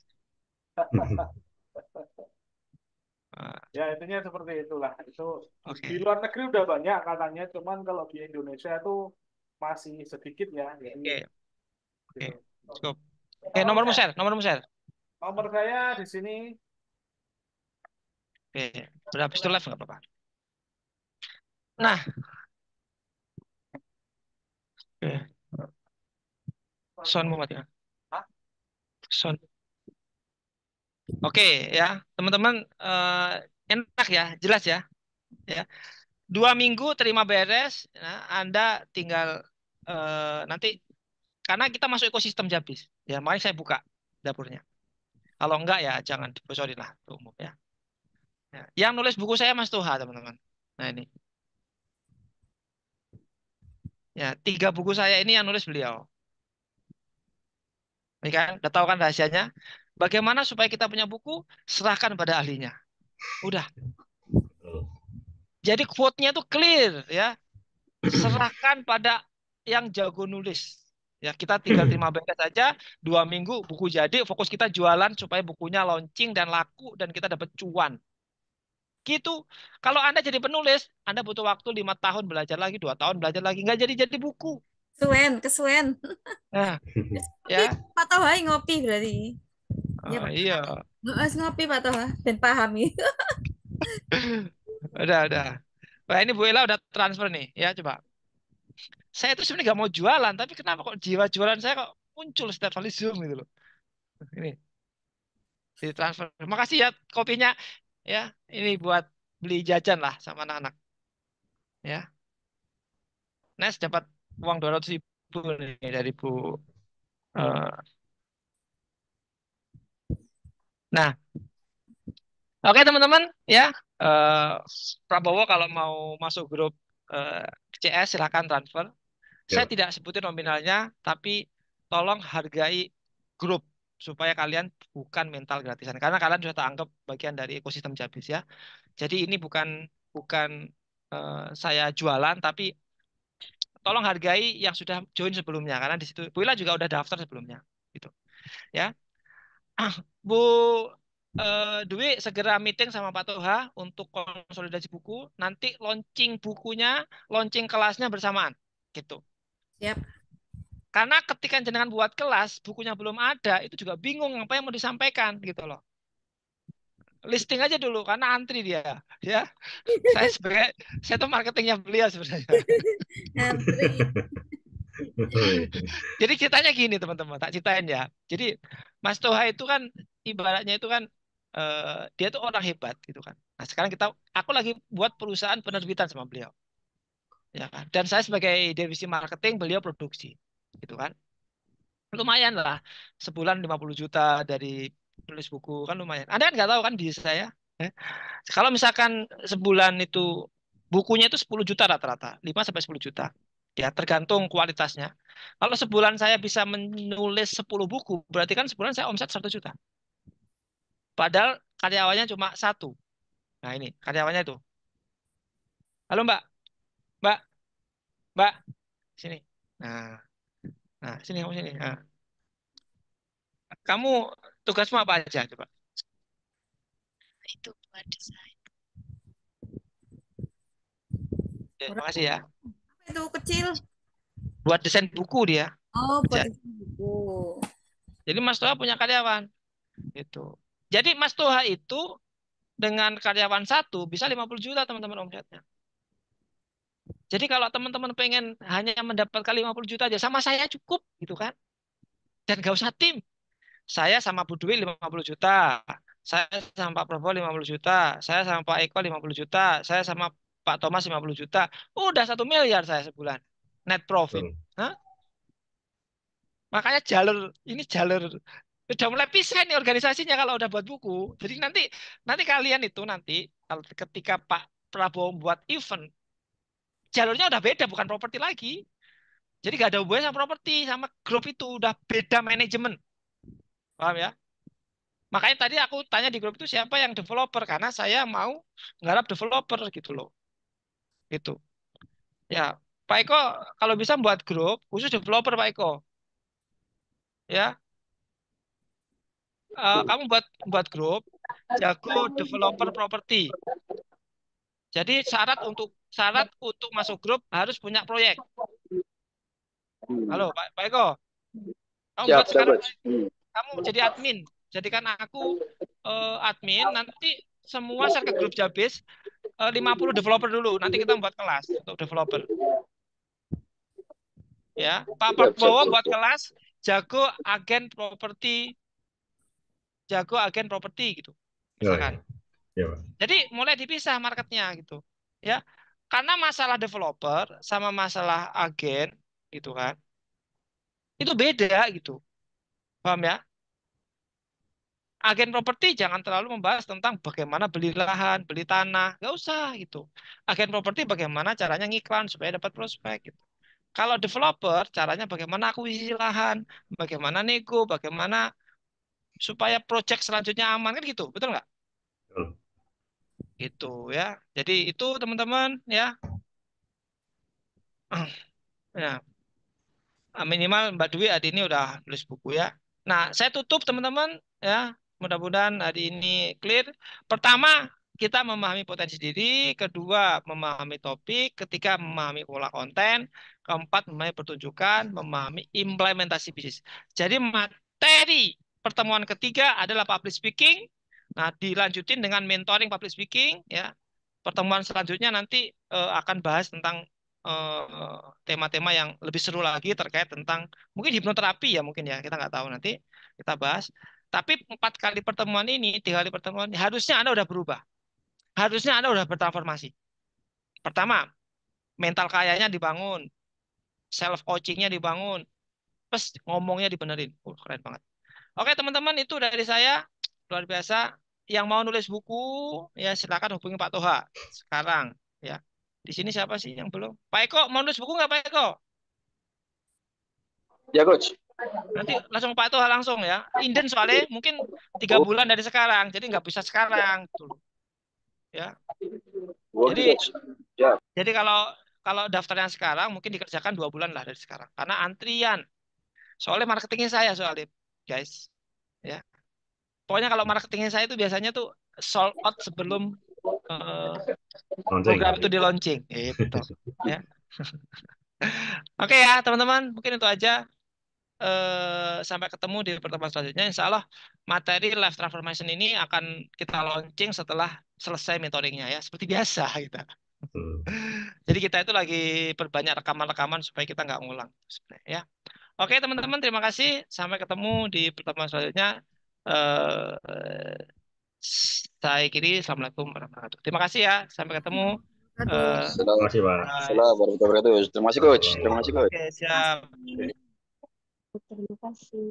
Ah, ya intinya seperti itulah. Itu di Oke. luar negeri udah banyak katanya, cuman kalau di Indonesia itu masih sedikit ya. Jadi Oke. Oke. gitu. Cukup. Nomormu share. Nomor saya di sini. Oke. Berapa itu live nggak apa-apa. Nah, oke. Soundmu mati. Hah? Sound. Oke ya, teman-teman enak ya, jelas ya. Ya. 2 minggu terima beres, nah, Anda tinggal nanti karena kita masuk ekosistem Jabis. Ya, mari saya buka dapurnya. Kalau enggak ya jangan dibocorin lah ke umum ya. Ya. Yang nulis buku saya Mas Tuha, teman-teman. Nah ini. Ya, 3 buku saya ini yang nulis beliau. Ini kan, udah tahu kan rahasianya? Bagaimana supaya kita punya buku? Serahkan pada ahlinya. Udah. Jadi quote-nya itu clear ya. Serahkan pada yang jago nulis. Ya, kita tinggal terima beres saja, 2 minggu buku jadi, fokus kita jualan supaya bukunya launching dan laku dan kita dapat cuan. Gitu. Kalau Anda jadi penulis, Anda butuh waktu 5 tahun belajar lagi, 2 tahun belajar lagi, nggak jadi buku. Kesuwen. Nah, Ngopi, ya, Pak Toha ngopi berarti. Ya, Pak. iya, Ngopi Pak Toha, ben pahami. udah. Wah, ini Bu Ella udah transfer nih, ya coba. Saya itu sebenarnya nggak mau jualan, tapi kenapa kok jiwa jualan saya kok muncul setiap kali Zoom gitu loh. Ini ditransfer. Makasih ya kopinya. Ya, ini buat beli jajan lah sama anak-anak. Ya, Nes dapat uang 200.000 nih dari Bu. eh, Nah, oke teman-teman, ya. eh, Prabowo kalau mau masuk grup eh, CS silahkan transfer. Saya Ya. tidak sebutin nominalnya, tapi tolong hargai grup supaya kalian bukan mental gratisan karena kalian sudah teranggap bagian dari ekosistem Jabis ya. Jadi ini bukan bukan saya jualan, tapi tolong hargai yang sudah join sebelumnya karena di situ Bu Ila juga udah daftar sebelumnya gitu ya. Bu Dwi segera meeting sama Pak Toha untuk konsolidasi buku, nanti launching bukunya, launching kelasnya bersamaan gitu. Siap. Karena ketika jenengan buat kelas, bukunya belum ada, itu juga bingung apa yang mau disampaikan gitu loh. Listing aja dulu karena antri dia ya. Saya tuh marketingnya beliau sebenarnya. Antri. Jadi ceritanya gini teman-teman, tak ceritain ya. Jadi Mas Toha itu kan ibaratnya itu kan dia tuh orang hebat gitu kan. Nah sekarang aku lagi buat perusahaan penerbitan sama beliau, ya kan. Dan saya sebagai divisi marketing, beliau produksi, gitu kan. Lumayan lah, sebulan 50 juta dari tulis buku kan lumayan. Anda kan nggak tahu kan bisnis saya. Ya. Kalau misalkan sebulan itu bukunya itu 10 juta rata-rata, 5 sampai 10 juta. Ya, tergantung kualitasnya. Kalau sebulan saya bisa menulis 10 buku, berarti kan sebulan saya omset 100 juta. Padahal karyawannya cuma satu. Nah, ini karyawannya itu. Halo, Mbak. Mbak, Mbak, sini. Nah, sini kamu sini. Nah, kamu Tugasmu apa aja coba? Itu buat desain. Oke, makasih ya. Apa itu kecil? Buat desain buku dia. Oh, buat Kerja. buku. Jadi Mas Toha punya karyawan. Gitu. Jadi Mas Toha itu dengan karyawan satu bisa 50 juta teman-teman omsetnya. Jadi kalau teman-teman pengen hanya mendapatkan 50 juta aja sama saya cukup gitu kan. Dan gak usah tim. Saya sama Bu Dwi 50 juta. Saya sama Pak Prabowo 50 juta. Saya sama Pak Eko 50 juta. Saya sama Pak Thomas 50 juta. Udah 1 miliar saya sebulan. Net profit. Betul. Hah? Makanya jalur udah mulai pisah nih organisasinya kalau udah buat buku. Jadi nanti nanti kalian itu nanti kalau ketika Pak Prabowo buat event, jalurnya udah beda bukan properti lagi. Jadi gak ada hubungannya sama properti sama grup itu udah beda manajemen. Paham ya? Makanya tadi aku tanya di grup itu siapa yang developer karena saya mau nggarap developer gitu loh. Gitu. Ya, Pak Eko kalau bisa buat grup khusus developer Pak Eko. Ya, kamu buat grup jago developer properti. Jadi syarat untuk masuk grup harus punya proyek. Halo Pak Eko, kamu Siap, buat siap, sekarang Coach. kamu jadi admin. Jadikan aku admin nanti semua share ke grup Jabis 50 developer dulu. Nanti kita buat kelas untuk developer. Ya, Pak Siap, siap, Prabowo siap. buat kelas jago agen properti, gitu. Oh, ya. Misalkan. Ya, Pak. Jadi mulai dipisah marketnya gitu. Ya. Karena masalah developer sama masalah agen gitu kan. Itu beda gitu. Paham ya? Agen properti jangan terlalu membahas tentang bagaimana beli lahan, beli tanah, nggak usah gitu. Agen properti bagaimana caranya ngiklan supaya dapat prospek gitu. Kalau developer caranya bagaimana akuisisi lahan, bagaimana nego, bagaimana supaya project selanjutnya aman kan gitu, betul nggak? Betul. Gitu ya. Jadi itu teman-teman ya. Ya, minimal Mbak Dwi hari ini udah nulis buku ya. Nah, saya tutup teman-teman ya. Mudah-mudahan hari ini clear. Pertama, kita memahami potensi diri. Kedua, memahami topik. Ketiga, memahami pola konten. Keempat, memahami pertunjukan. Memahami implementasi bisnis. Jadi materi pertemuan ketiga adalah public speaking. Nah, dilanjutin dengan mentoring public speaking ya. Pertemuan selanjutnya nanti akan bahas tentang tema-tema yang lebih seru lagi terkait tentang mungkin hipnoterapi ya mungkin ya kita nggak tahu nanti kita bahas. Tapi 4 kali pertemuan ini, 3 kali pertemuan harusnya Anda udah berubah, harusnya Anda udah bertransformasi. Pertama, mental kayanya dibangun, self coachingnya dibangun, plus ngomongnya dibenerin. Keren banget. Oke teman-teman itu dari saya luar biasa. Yang mau nulis buku ya silakan hubungi Pak Toha sekarang ya. Di sini siapa sih yang belum? Pak Eko mau nulis buku nggak Pak Eko? Ya, Coach. Nanti langsung Pak Toha langsung ya. Inden soalnya mungkin 3 bulan dari sekarang, jadi nggak bisa sekarang tuh ya. Oke, Jadi Coach. Ya. jadi kalau kalau daftarnya sekarang mungkin dikerjakan 2 bulan lah dari sekarang karena antrian. Soalnya marketingnya saya soalnya guys ya. Pokoknya kalau marketingnya saya itu biasanya tuh sold out sebelum eh, Launching. program itu di launching gitu ya. Oke ya teman-teman, mungkin itu aja. Sampai ketemu di pertemuan selanjutnya. Insya Allah materi live transformation ini akan kita launching setelah selesai mentoringnya ya, seperti biasa kita. Hmm. Jadi kita itu lagi perbanyak rekaman-rekaman supaya kita nggak ngulang sebenarnya ya. Oke teman-teman, terima kasih. Sampai ketemu di pertemuan selanjutnya. Eh, saya kiri, assalamualaikum warahmatullahi wabarakatuh. Terima kasih ya. Sampai ketemu. Aduh. Terima kasih, Pak. Bye. Assalamualaikum warahmatullahi wabarakatuh. Terima kasih, Coach. Terima kasih, Coach. Oke, siap. Terima kasih.